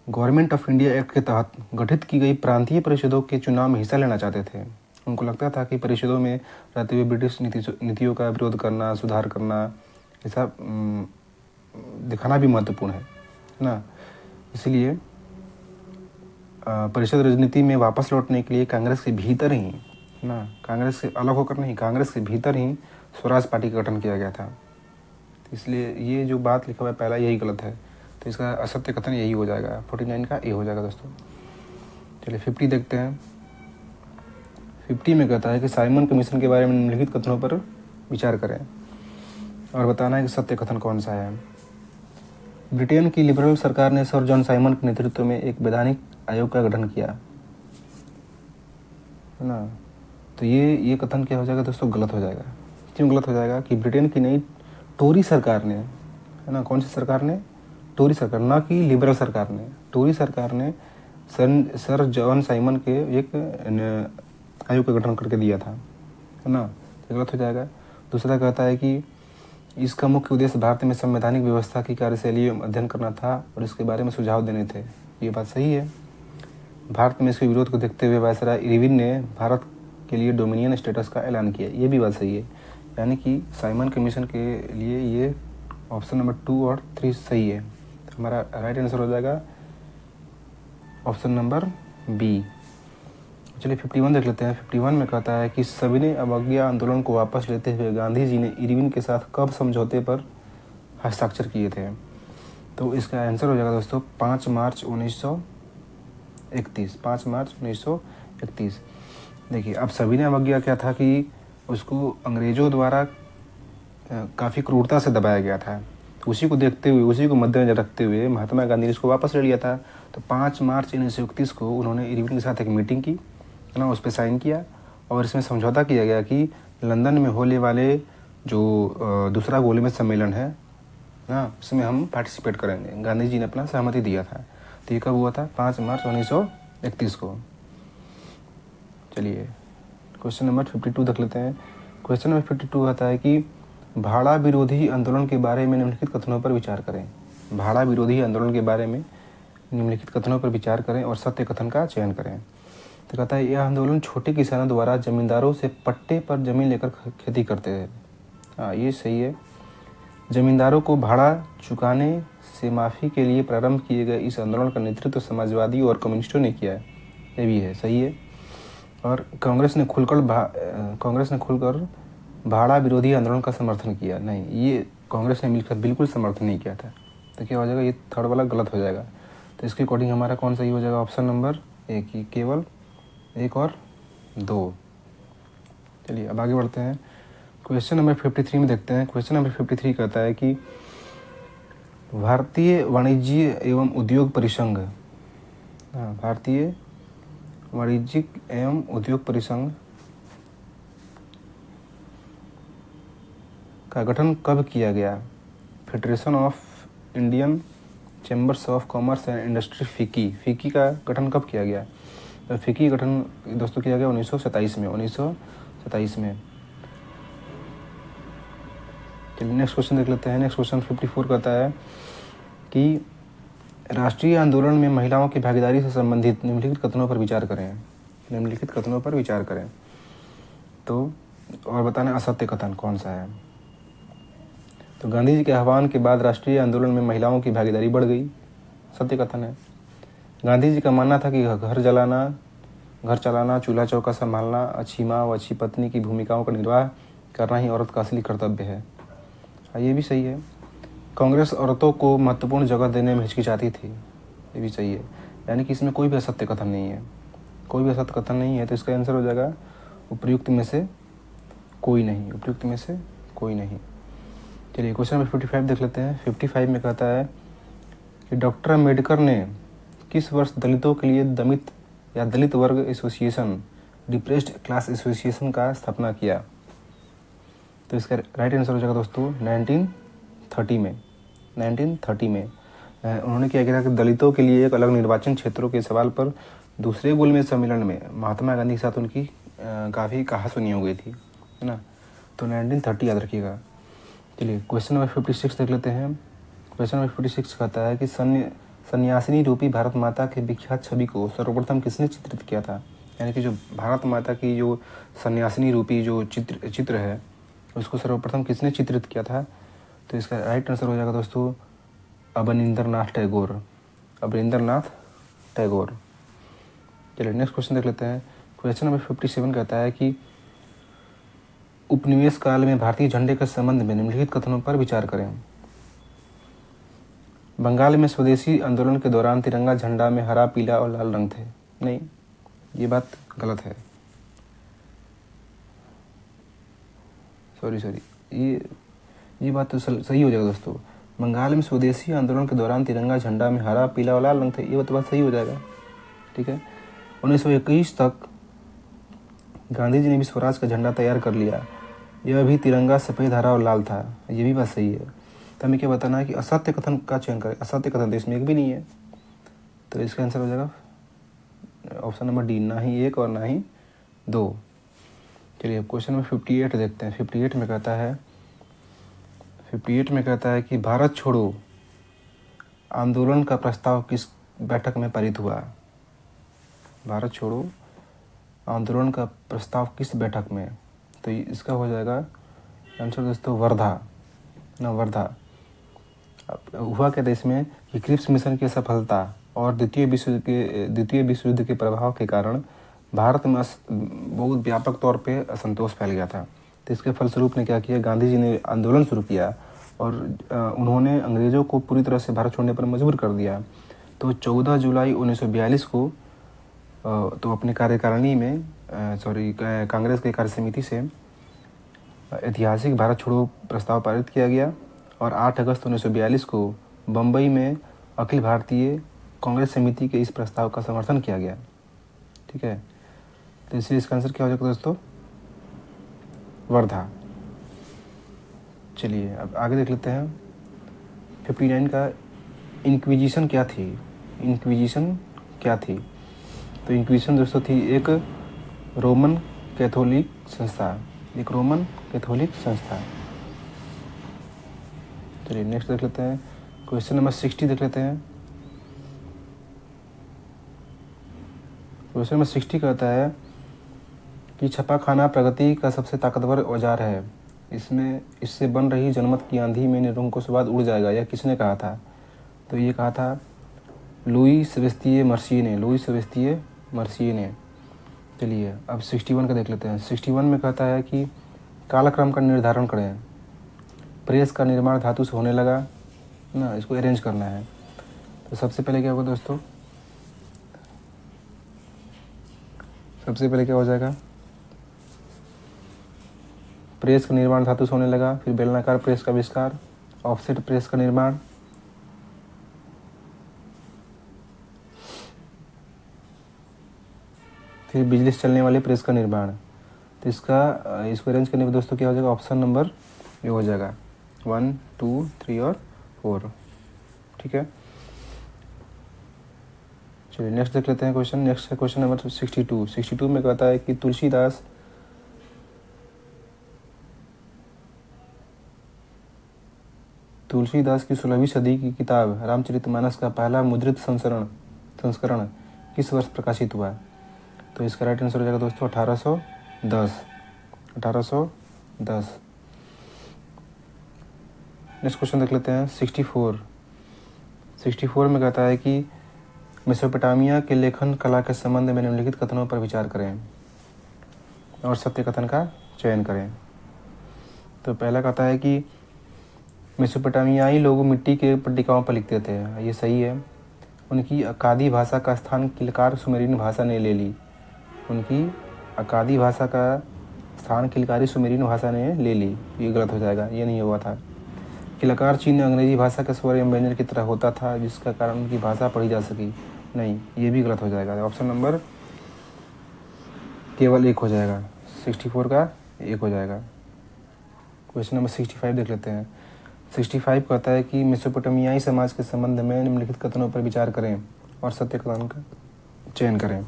गवर्नमेंट ऑफ इंडिया एक्ट के तहत गठित की गई प्रांतीय परिषदों के चुनाव में हिस्सा लेना चाहते थे। उनको लगता था कि परिषदों में रहते हुए ब्रिटिश नीतियों का विरोध करना, सुधार करना, ऐसा दिखाना भी महत्वपूर्ण है ना। इसलिए परिषद राजनीति में वापस लौटने के लिए कांग्रेस के भीतर ही ना, कांग्रेस से अलग होकर नहीं, कांग्रेस के भीतर ही स्वराज पार्टी का गठन किया गया था। इसलिए ये जो बात लिखा हुआ है पहला यही गलत है, तो इसका असत्य कथन यही हो जाएगा। 49 का ए हो जाएगा दोस्तों। चलिए 50 देखते हैं। 50 में कहता है कि साइमन कमीशन के बारे में निम्नलिखित कथनों पर विचार करें और बताना है कि सत्य कथन कौन सा है। ब्रिटेन की लिबरल सरकार ने सर जॉन साइमन के नेतृत्व में एक वैधानिक आयोग का गठन किया, है ना। तो ये कथन क्या हो जाएगा दोस्तों, गलत हो जाएगा। क्यों गलत हो जाएगा कि ब्रिटेन की नई टोरी सरकार ने, है ना, कौन सी सरकार ने, टोरी सरकार, ना कि लिबरल सरकार ने, टोरी सरकार ने सर जॉन साइमन के एक आयोग का गठन करके दिया था, है ना। तो गलत हो जाएगा। दूसरा कहता है कि इसका मुख्य उद्देश्य भारत में संवैधानिक व्यवस्था की कार्यशैली अध्ययन करना था और इसके बारे में सुझाव देने थे। ये बात सही है। भारत में इसके विरोध को देखते हुए वायसराय इरविन ने भारत के लिए डोमिनियन स्टेटस का ऐलान किया। ये भी बात सही है। यानी कि साइमन कमीशन के लिए ये ऑप्शन नंबर 2 और 3 सही है। तो हमारा राइट आंसर हो जाएगा ऑप्शन नंबर बी। चलिए 51 देख लेते हैं। 51 में कहता है कि सविनय अवज्ञा आंदोलन को वापस लेते हुए गांधी जी ने इरविन के साथ कब समझौते पर हस्ताक्षर किए थे। तो इसका आंसर हो जाएगा दोस्तों 5 मार्च 1931। 5 मार्च 1931। देखिए अब सविनय अवज्ञा क्या था कि उसको अंग्रेजों द्वारा काफ़ी क्रूरता से दबाया गया था। तो उसी को देखते हुए, उसी को मद्देनजर रखते हुए महात्मा गांधी ने इसको वापस ले लिया था। तो 5 मार्च 1931 को उन्होंने इरविन के साथ एक मीटिंग की, है ना, उस पर साइन किया और इसमें समझौता किया गया कि लंदन में होने वाले जो दूसरा गोलमेज सम्मेलन है ना, उसमें हम पार्टिसिपेट करेंगे। गांधी जी ने अपना सहमति दिया था। तो ये कब हुआ था, 5 मार्च 1931 को। चलिए क्वेश्चन नंबर 52 देख लेते हैं। क्वेश्चन नंबर 52 आता है कि भाड़ा विरोधी आंदोलन के बारे में निम्नलिखित कथनों पर विचार करें। भाड़ा विरोधी आंदोलन के बारे में निम्नलिखित कथनों पर विचार करें और सत्य कथन का चयन करें। तो कहता है यह आंदोलन छोटे किसानों द्वारा जमींदारों से पट्टे पर जमीन लेकर खेती करते थे। हाँ, ये सही है। जमींदारों को भाड़ा चुकाने से माफ़ी के लिए प्रारंभ किए गए इस आंदोलन का नेतृत्व समाजवादी और कम्युनिस्टों ने किया है। ये भी है, सही है। और कांग्रेस ने खुलकर भाड़ा विरोधी आंदोलन का समर्थन किया। नहीं, ये कांग्रेस ने मिलकर बिल्कुल समर्थन नहीं किया था। तो क्या हो जाएगा, ये थर्ड वाला गलत हो जाएगा। तो इसके अकॉर्डिंग हमारा कौन सही हो जाएगा, ऑप्शन नंबर 1 ही, केवल 1 और 2। चलिए अब आगे बढ़ते हैं। क्वेश्चन नंबर 53 में देखते हैं। क्वेश्चन नंबर 53 कहता है कि भारतीय वाणिज्य एवं उद्योग परिसंघ, भारतीय वाणिज्यिक एवं उद्योग परिसंघ का गठन कब किया गया। Federation of Indian chambers of commerce and industry, फिकी का गठन कब किया गया। तो फिकी गठन दोस्तों किया गया 1927 में। 1927 में। चलिए नेक्स्ट क्वेश्चन देख लेते हैं। नेक्स्ट क्वेश्चन 54 कहता है कि राष्ट्रीय आंदोलन में महिलाओं की भागीदारी से संबंधित निम्नलिखित कथनों पर विचार करें। निम्नलिखित कथनों पर विचार करें तो और बताना असत्य कथन कौन सा है। तो गांधी जी के आह्वान के बाद राष्ट्रीय आंदोलन में महिलाओं की भागीदारी बढ़ गई, सत्य कथन है। गांधी जी का मानना था कि घर चलाना, चूल्हा चौका संभालना, अच्छी माँ व अच्छी पत्नी की भूमिकाओं का निर्वाह करना ही औरत का असली कर्तव्य है। हाँ ये भी सही है। कांग्रेस औरतों को महत्वपूर्ण जगह देने में हिचकिचाती थी, ये भी सही है। यानी कि इसमें कोई भी असत्य कथन नहीं है, कोई भी असत्य कथन नहीं है, तो इसका आंसर हो जाएगा उपयुक्त में से कोई नहीं, उपयुक्त में से कोई नहीं। चलिए क्वेश्चन नंबर 55 देख लेते हैं। 55 में कहता है कि डॉक्टर अम्बेडकर ने किस वर्ष दलितों के लिए दलित या दलित वर्ग एसोसिएशन, डिप्रेस्ड क्लास एसोसिएशन का स्थापना किया? तो इसका राइट आंसर हो जाएगा दोस्तों 1930 में। 1930 में उन्होंने क्या किया कि दलितों के लिए एक अलग निर्वाचन क्षेत्रों के सवाल पर दूसरे गोलमेज सम्मेलन में महात्मा गांधी के साथ उनकी काफ़ी कहासुनी हो गई थी, है ना। तो 1930 याद रखिएगा। चलिए क्वेश्चन नंबर 56 देख लेते हैं। क्वेश्चन नंबर 56 कहता है कि सन्यासिनी रूपी भारत माता के विख्यात छवि को सर्वप्रथम किसने चित्रित किया था? यानी कि जो भारत माता की जो सन्यासिनी रूपी जो चित्र है उसको सर्वप्रथम किसने चित्रित किया था? तो इसका राइट आंसर हो जाएगा दोस्तों अवनींद्रनाथ टैगोर। अवनींद्रनाथ टैगोर। चलिए नेक्स्ट क्वेश्चन देख लेते हैं। क्वेश्चन नंबर 57 कहता है कि उपनिवेश काल में भारतीय झंडे के संबंध में निम्नलिखित कथनों पर विचार करें। बंगाल में स्वदेशी आंदोलन के दौरान तिरंगा झंडा में हरा, पीला और लाल रंग थे। नहीं, ये बात गलत है। सॉरी ये बात तो सही हो जाएगा दोस्तों। बंगाल में स्वदेशी आंदोलन के दौरान तिरंगा झंडा में हरा, पीला और लाल रंग थे, ये तो बात सही हो जाएगा। ठीक है। 1921 तक गांधी जी ने भी स्वराज का झंडा तैयार कर लिया, यह भी तिरंगा सफ़ेद, हरा और लाल था, ये भी बात सही है। तो हमें क्या बताना है कि असत्य कथन का चयन करें। असत्य कथन तो इसमें एक भी नहीं है, तो इसका आंसर हो जाएगा ऑप्शन नंबर डी, ना ही एक और ना ही दो। चलिए क्वेश्चन नंबर 58 देखते हैं। 58 में कहता है कि भारत छोड़ो आंदोलन का प्रस्ताव किस बैठक में पारित हुआ? भारत छोड़ो आंदोलन का प्रस्ताव किस बैठक में? तो इसका हो जाएगा आंसर दोस्तों वर्धा। हुआ क्या था इसमें कि क्रिप्स मिशन की सफलता और द्वितीय विश्व युद्ध के प्रभाव के कारण भारत में बहुत व्यापक तौर पे असंतोष फैल गया था। तो इसके फलस्वरूप ने क्या किया, गांधी जी ने आंदोलन शुरू किया और उन्होंने अंग्रेज़ों को पूरी तरह से भारत छोड़ने पर मजबूर कर दिया। तो 14 जुलाई 1942 को तो अपने कार्यकारिणी में कांग्रेस की कार्य समिति से ऐतिहासिक भारत छोड़ो प्रस्ताव पारित किया गया और 8 अगस्त 1942 को बम्बई में अखिल भारतीय कांग्रेस समिति के इस प्रस्ताव का समर्थन किया गया। ठीक है, तो इसलिए इसका आंसर क्या हो जाएगा दोस्तों वर्धा। चलिए अब आगे देख लेते हैं। 59 का इंक्विजिशन क्या थी? तो इंक्विजिशन दोस्तों थी एक रोमन कैथोलिक संस्था। चलिए नेक्स्ट देख लेते हैं। क्वेश्चन नंबर 60 देख लेते हैं। क्वेश्चन नंबर 60 कहता है कि छापाखाना प्रगति का सबसे ताकतवर औजार है, इससे बन रही जनमत की आंधी में निरंकुश स्वाद उड़ जाएगा, यह किसने कहा था? तो ये कहा था लुई सेबेस्तिये मर्सिये ने। चलिए अब 61 का देख लेते हैं। 61 में कहता है कि कालक्रम का निर्धारण करें। प्रेस का निर्माण धातु से होने लगा ना, इसको अरेंज करना है। तो सबसे पहले क्या होगा दोस्तों, सबसे पहले क्या हो जाएगा, प्रेस का निर्माण धातु से होने लगा, फिर बेलनाकार प्रेस का आविष्कार, ऑफसेट प्रेस का निर्माण, फिर बिजली से चलने वाली प्रेस का निर्माण। तो इसको अरेंज करने में दोस्तों क्या हो जाएगा, ऑप्शन नंबर ये हो जाएगा 1, 2, 3 और 4। ठीक है, चलिए नेक्स्ट देख लेते हैं क्वेश्चन। नेक्स्ट है क्वेश्चन नंबर 62 में कहता है कि तुलसीदास की 16वीं सदी की किताब रामचरितमानस का पहला मुद्रित संस्करण किस वर्ष प्रकाशित हुआ? तो इसका राइट आंसर हो जाएगा दोस्तों 1810। नेक्स्ट क्वेश्चन देख लेते हैं 64 में कहता है कि मेसोपोटामिया के लेखन कला के संबंध में निम्नलिखित कथनों पर विचार करें और सत्य कथन का चयन करें। तो पहला कहता है कि मेसोपोटामियाई लोग मिट्टी के पट्टिकाओं पर लिखते थे, ये सही है। उनकी अक्कादी भाषा का स्थान किलकार सुमेरियन भाषा ने ले ली। उनकी अक्कादी भाषा का स्थान किलकारी सुमेरियन भाषा ने ले ली, ये गलत हो जाएगा, ये नहीं हुआ था। किलकार चीन अंग्रेजी भाषा के स्वर एवं व्यंजन की तरह होता था, जिसका कारण उनकी भाषा पढ़ी जा सकी, नहीं, ये भी गलत हो जाएगा। ऑप्शन नंबर केवल एक हो जाएगा, 64 का एक हो जाएगा। क्वेश्चन नंबर 65 देख लेते हैं। 65 कहता है कि मेसोपोटामियाई समाज के संबंध में निम्नलिखित कथनों पर विचार करें और सत्य कथन का चयन करें।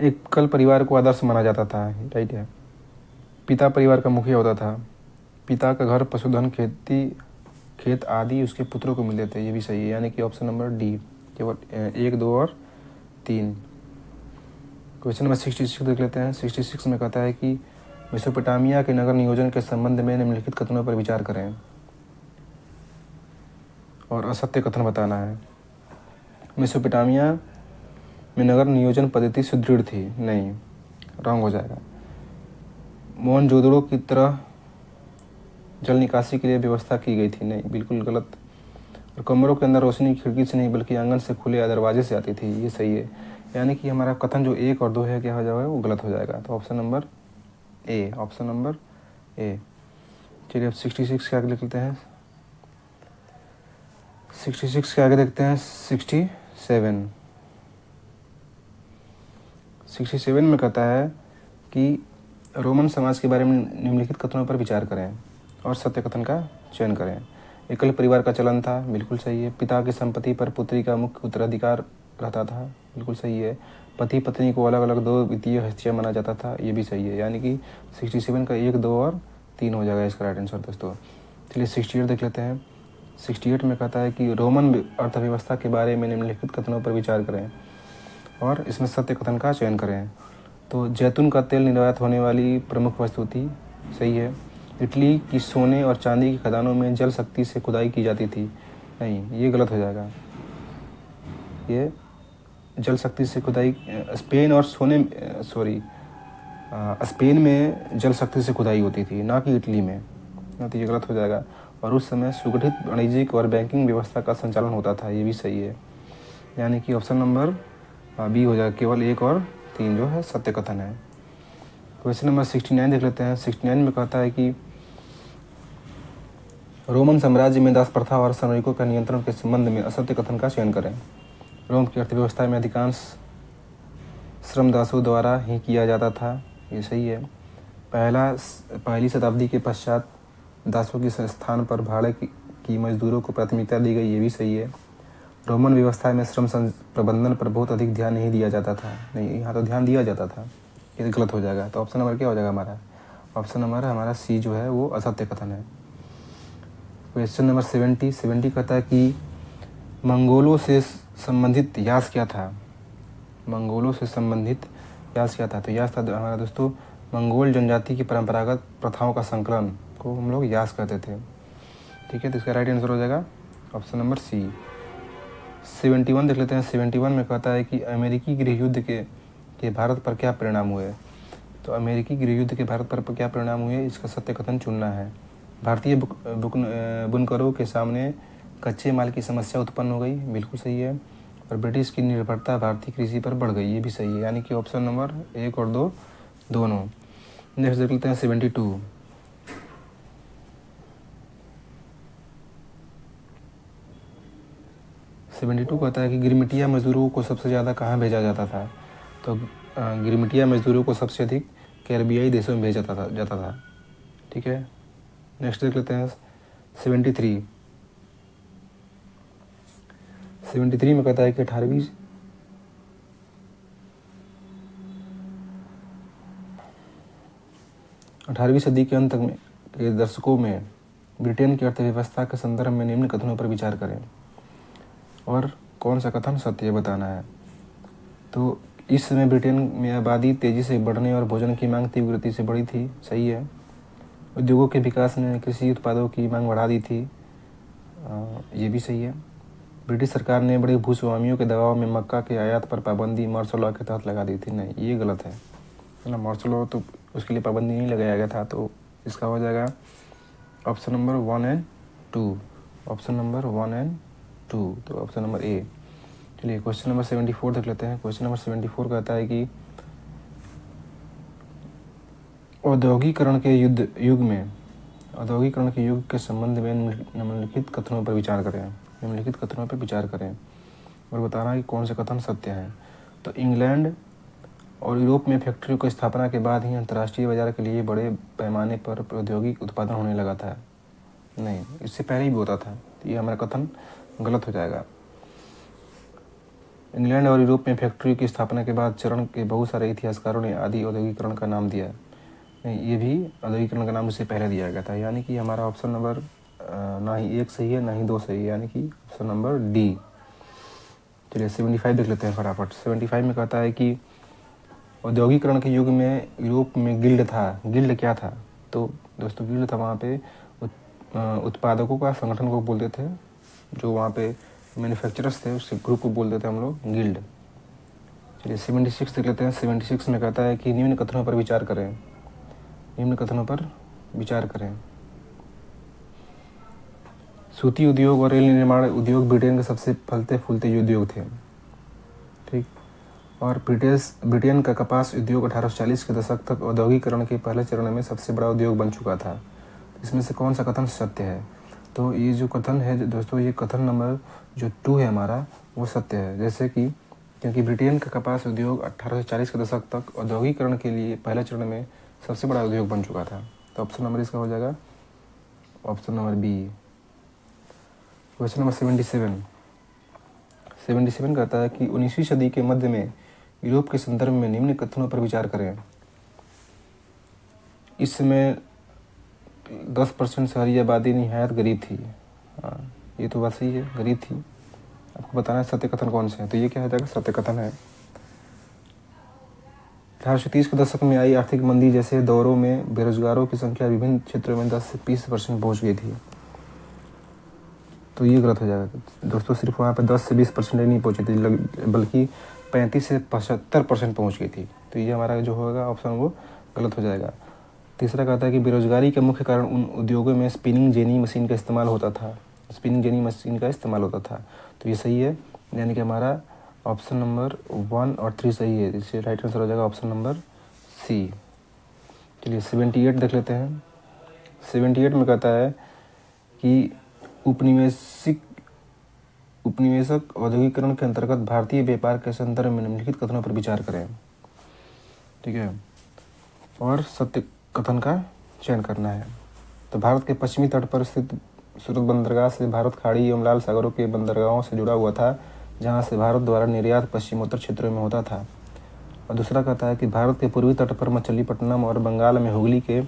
एक कल परिवार को आदर्श माना जाता था, राइट है। पिता परिवार का मुखिया होता था। पिता का घर, पशुधन, खेत आदि उसके पुत्रों को मिलते थे, ये भी सही है, यानी कि ऑप्शन नंबर डी, केवल 1, 2 और 3। क्वेश्चन नंबर 66 देख लेते हैं। 66 में कहता है कि मेसोपोटामिया के नगर नियोजन के संबंध में निम्नलिखित कथनों पर विचार करें और असत्य कथन बताना है। मेसोपोटामिया में नगर नियोजन पद्धति सुदृढ़ थी, नहीं, रॉन्ग हो जाएगा। मोहनजोदड़ो की तरह जल निकासी के लिए व्यवस्था की गई थी, नहीं, बिल्कुल गलत। और कमरों के अंदर रोशनी खिड़की से नहीं बल्कि आंगन से खुले दरवाजे से आती थी, ये सही है, यानी कि हमारा कथन जो 1 और 2 है क्या हो जाएगा, वो गलत हो जाएगा। तो option number A, option number A. चलिए अब 66 के आगे लिख लेते हैं। 66 के आगे देखते हैं 67। 67 में कहता है कि रोमन समाज के बारे में निम्नलिखित कथनों पर विचार करें और सत्य कथन का चयन करें। एकल परिवार का चलन था, बिल्कुल सही है। पिता की संपत्ति पर पुत्री का मुख्य उत्तराधिकार रहता था, बिल्कुल सही है। पति पत्नी को अलग अलग 2 वित्तीय हस्तियाँ माना जाता था, ये भी सही है, यानी कि 67 का 1, 2 और 3 हो जाएगा इसका राइट आंसर दोस्तों। चलिए 68 देख लेते हैं। 68 में कहता है कि रोमन अर्थव्यवस्था के बारे में निम्नलिखित कथनों पर विचार करें और इसमें सत्य कथन का चयन करें। तो जैतून का तेल निर्यात होने वाली प्रमुख वस्तु थी, सही है। इटली की सोने और चांदी की खदानों में जल शक्ति से खुदाई की जाती थी, नहीं, ये गलत हो जाएगा। ये जल शक्ति से खुदाई स्पेन में जल शक्ति से खुदाई होती थी, ना कि इटली में, ना, तो ये गलत हो जाएगा। और उस समय सुगठित वाणिज्यिक और बैंकिंग व्यवस्था का संचालन होता था, ये भी सही है, यानी कि ऑप्शन नंबर बी हो जाएगा, केवल 1 और 3 जो है सत्य कथन है। क्वेश्चन नंबर 69 देख लेते हैं। 69 में कहता है कि रोमन साम्राज्य में दास प्रथा और श्रमिकों का नियंत्रण के संबंध में असत्य कथन का चयन करें। रोम की अर्थव्यवस्था में अधिकांश श्रम दासों द्वारा ही किया जाता था, ये सही है। पहली शताब्दी के पश्चात दासों के स्थान पर भाड़े की मजदूरों को प्राथमिकता दी गई, ये भी सही है। रोमन व्यवस्था में श्रम प्रबंधन पर बहुत अधिक ध्यान नहीं दिया जाता था, नहीं, यहाँ तो ध्यान दिया जाता था, ये गलत हो जाएगा। तो ऑप्शन नंबर क्या हो जाएगा हमारा, ऑप्शन नंबर हमारा सी जो है वो असत्य कथन है। क्वेश्चन नंबर 70 कहता है कि मंगोलों से संबंधित यास क्या था। मंगोलों से संबंधित यास क्या था, तो यास था हमारा दोस्तों मंगोल जनजाति की परंपरागत प्रथाओं का संकलन को हम लोग यास कहते थे, ठीक है। तो इसका राइट आंसर हो जाएगा ऑप्शन नंबर सी। 71 देख लेते हैं। 71 में कहता है कि अमेरिकी गृह युद्ध के भारत पर क्या परिणाम हुए। तो अमेरिकी गृह युद्ध के भारत पर क्या परिणाम हुए, इसका सत्य कथन चुनना है। भारतीय बुनकरों के सामने कच्चे माल की समस्या उत्पन्न हो गई, बिल्कुल सही है। और ब्रिटिश की निर्भरता भारतीय कृषि पर बढ़ गई, ये भी सही है, यानी कि ऑप्शन नंबर 1 और 2 दोनों। नेक्स्ट देख लेते हैं 72। 72 कहता है कि गिरमिटिया मजदूरों को सबसे ज़्यादा कहाँ भेजा जाता था। तो गिरमिटिया मजदूरों को सबसे अधिक कैरिबियाई देशों में भेजा जाता था, ठीक है। नेक्स्ट देख लेते हैं 73। 73 में कहता है कि 18वीं सदी के अंत के दशकों में ब्रिटेन की अर्थव्यवस्था के संदर्भ में निम्न कथनों पर विचार करें और कौन सा कथन सत्य बताना है। तो इस समय ब्रिटेन में आबादी तेज़ी से बढ़ने और भोजन की मांग तीव्र गति से बढ़ी थी, सही है। उद्योगों के विकास ने कृषि उत्पादों की मांग बढ़ा दी थी, ये भी सही है। ब्रिटिश सरकार ने बड़े भूस्वामियों के दबाव में मक्का के आयात पर पाबंदी मार्शल लॉ के तहत लगा दी थी, नहीं, ये गलत है ना। मार्शल लॉ तो उसके लिए पाबंदी नहीं लगाया गया था, तो इसका हो जाएगा option number 1 and 2, option number 1 and 2, तो ऑप्शन नंबर ए। चलिए क्वेश्चन नंबर 74 देख लेते हैं। क्वेश्चन नंबर 74 कहता है कि औद्योगिकरण के युग में औद्योगिकरण के युग के संबंध में निम्नलिखित कथनों पर विचार करें। निम्नलिखित कथनों पर विचार करें और बताना कि कौन से कथन सत्य हैं। तो इंग्लैंड और यूरोप में फैक्ट्रियों की स्थापना के बाद ही अंतर्राष्ट्रीय बाजार के लिए बड़े पैमाने पर प्रौद्योगिक उत्पादन होने लगा था। नहीं, इससे पहले ही भी होता था। तो ये हमारा कथन गलत हो जाएगा। इंग्लैंड और यूरोप में फैक्ट्रियों की स्थापना के बाद चरण के बहुत सारे इतिहासकारों ने आदि औद्योगिकरण का नाम दिया। नहीं, ये भी औद्योगिकरण का नाम उससे पहले दिया गया था। यानी कि हमारा ऑप्शन नंबर ना ही 1 सही है ना ही 2 सही है, यानी कि ऑप्शन नंबर डी। चलिए 75 देख लेते हैं फटाफट। 75 में कहता है कि औद्योगिकरण के युग में यूरोप में गिल्ड था। गिल्ड क्या था? तो दोस्तों गिल्ड था वहाँ पे उत्पादकों का संगठन को बोलते थे, जो वहाँ पे मैन्युफैक्चरर्स थे उस ग्रुप को बोलते थे हम लोग गिल्ड। चलिए 76 देख लेते हैं। 76 में कहता है कि निम्न कथनों पर विचार करें। निम्न कथनों पर विचार करें। सूती उद्योग और रेल निर्माण उद्योग ब्रिटेन के सबसे फलते फूलते उद्योग थे। ठीक। और ब्रिटेन का कपास उद्योग 1840 के दशक तक औद्योगिकरण के पहले चरण में सबसे बड़ा उद्योग बन चुका था। इसमें से कौन सा कथन सत्य है? तो ये जो कथन है दोस्तों, ये कथन नंबर जो 2 है हमारा, वो सत्य है। जैसे कि क्योंकि ब्रिटेन का कपास उद्योग 1840 के दशक तक औद्योगिकरण के लिए पहले चरण में सबसे बड़ा उद्योग बन चुका था। तो ऑप्शन नंबर इसका हो जाएगा option number B. Question number 77 कहता है कि 19वीं सदी के मध्य में यूरोप के संदर्भ में निम्न कथनों पर विचार करें। इस समय 10% शहरी आबादी निहायत गरीब थी। हाँ, ये तो बात सही है, गरीब थी। आपको बताना है सत्य कथन कौन से है। तो ये क्या हो जाएगा? सत्य कथन है। 1830 के दशक में आई आर्थिक मंदी जैसे दौरों में बेरोजगारों की संख्या विभिन्न क्षेत्रों में 10 से 20% पहुँच गई थी। तो ये गलत हो जाएगा दोस्तों। सिर्फ वहाँ पे 10 से 20% नहीं पहुँची थी, बल्कि 35 से 75% पहुँच गई थी। तो ये हमारा जो होगा ऑप्शन वो गलत हो जाएगा। तीसरा कहता है कि बेरोजगारी का मुख्य कारण उन उद्योगों में स्पिनिंग जेनी मशीन का इस्तेमाल होता था। स्पिनिंग जेनी मशीन का इस्तेमाल होता था। तो ये सही है, यानी कि हमारा ऑप्शन नंबर 1 और 3 सही है। इससे राइट आंसर हो जाएगा ऑप्शन नंबर सी। चलिए 78 देख लेते हैं। 78 में कहता है कि उपनिवेशक औद्योगिकरण के अंतर्गत भारतीय व्यापार के संदर्भ में निम्नलिखित कथनों पर विचार करें। ठीक है, और सत्य कथन का चयन करना है। तो भारत के पश्चिमी तट पर स्थित सूरत बंदरगाह से भारत खाड़ी एवं लाल सागरों के बंदरगाहों से जुड़ा हुआ था, जहां से भारत द्वारा निर्यात पश्चिमोत्तर क्षेत्रों में होता था। और दूसरा कहता है कि भारत के पूर्वी तट पर मछलीपट्टनम और बंगाल में हुगली के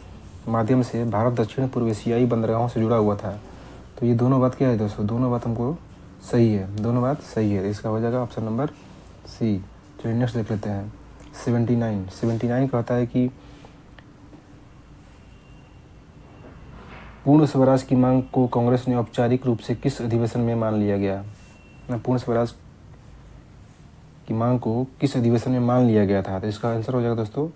माध्यम से भारत दक्षिण पूर्व एशियाई बंदरगाहों से जुड़ा हुआ था। तो ये दोनों बात क्या है दोस्तों? दोनों बात हमको सही है, दोनों बात सही है। इसका हो जाएगा ऑप्शन नंबर सी। चलिए नेक्स्ट देख लेते हैं। 79 कहता है कि पूर्ण स्वराज की मांग को कांग्रेस ने औपचारिक रूप से किस अधिवेशन में मान लिया गया? पूर्ण स्वराज की मांग को किस अधिवेशन में मान लिया गया था? तो इसका आंसर हो जाएगा दोस्तों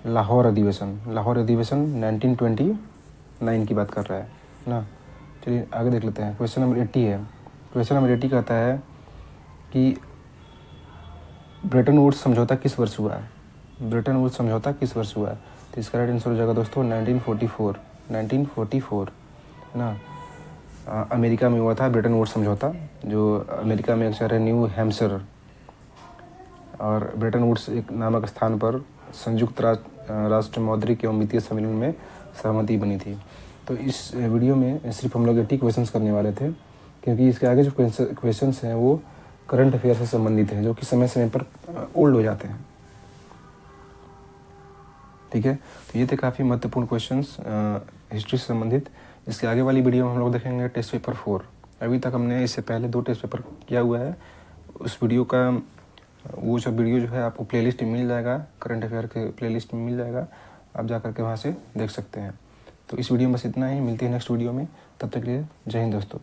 लाहौर अधिवेशन। लाहौर अधिवेशन 1929 की बात कर रहा है ना। चलिए आगे देख लेते हैं। क्वेश्चन नंबर 80 है। क्वेश्चन नंबर 80 कहता है कि ब्रेटन वुड्स समझौता किस वर्ष हुआ? ब्रेटन वुड्स समझौता किस वर्ष हुआ? तो इसका राइट आंसर हो जाएगा दोस्तों 1944 ना। अमेरिका में हुआ था ब्रेटन वुड्स समझौता, जो अमेरिका में एक शहर है न्यू हैम्पशायर, और ब्रेटन वुड्स एक नामक स्थान पर संयुक्त राष्ट्र मौद्रिक एवं वित्तीय सम्मेलन में सहमति बनी थी। तो इस वीडियो में सिर्फ हम लोग 80 क्वेश्चंस करने वाले थे, क्योंकि इसके आगे जो क्वेश्चंस हैं वो करंट अफेयर से संबंधित हैं, जो कि समय समय पर ओल्ड हो जाते हैं। ठीक है, तो ये थे काफ़ी महत्वपूर्ण क्वेश्चंस हिस्ट्री से संबंधित। इसके आगे वाली वीडियो में हम लोग देखेंगे टेस्ट पेपर 4। अभी तक हमने इससे पहले 2 टेस्ट पेपर किया हुआ है। उस वीडियो का वो सब वीडियो जो है आपको प्लेलिस्ट में मिल जाएगा, करंट अफेयर के प्लेलिस्ट में मिल जाएगा, आप जा करके वहाँ से देख सकते हैं। तो इस वीडियो में बस इतना ही। मिलते हैं नेक्स्ट वीडियो में, तब तक के लिए जय हिंद दोस्तों।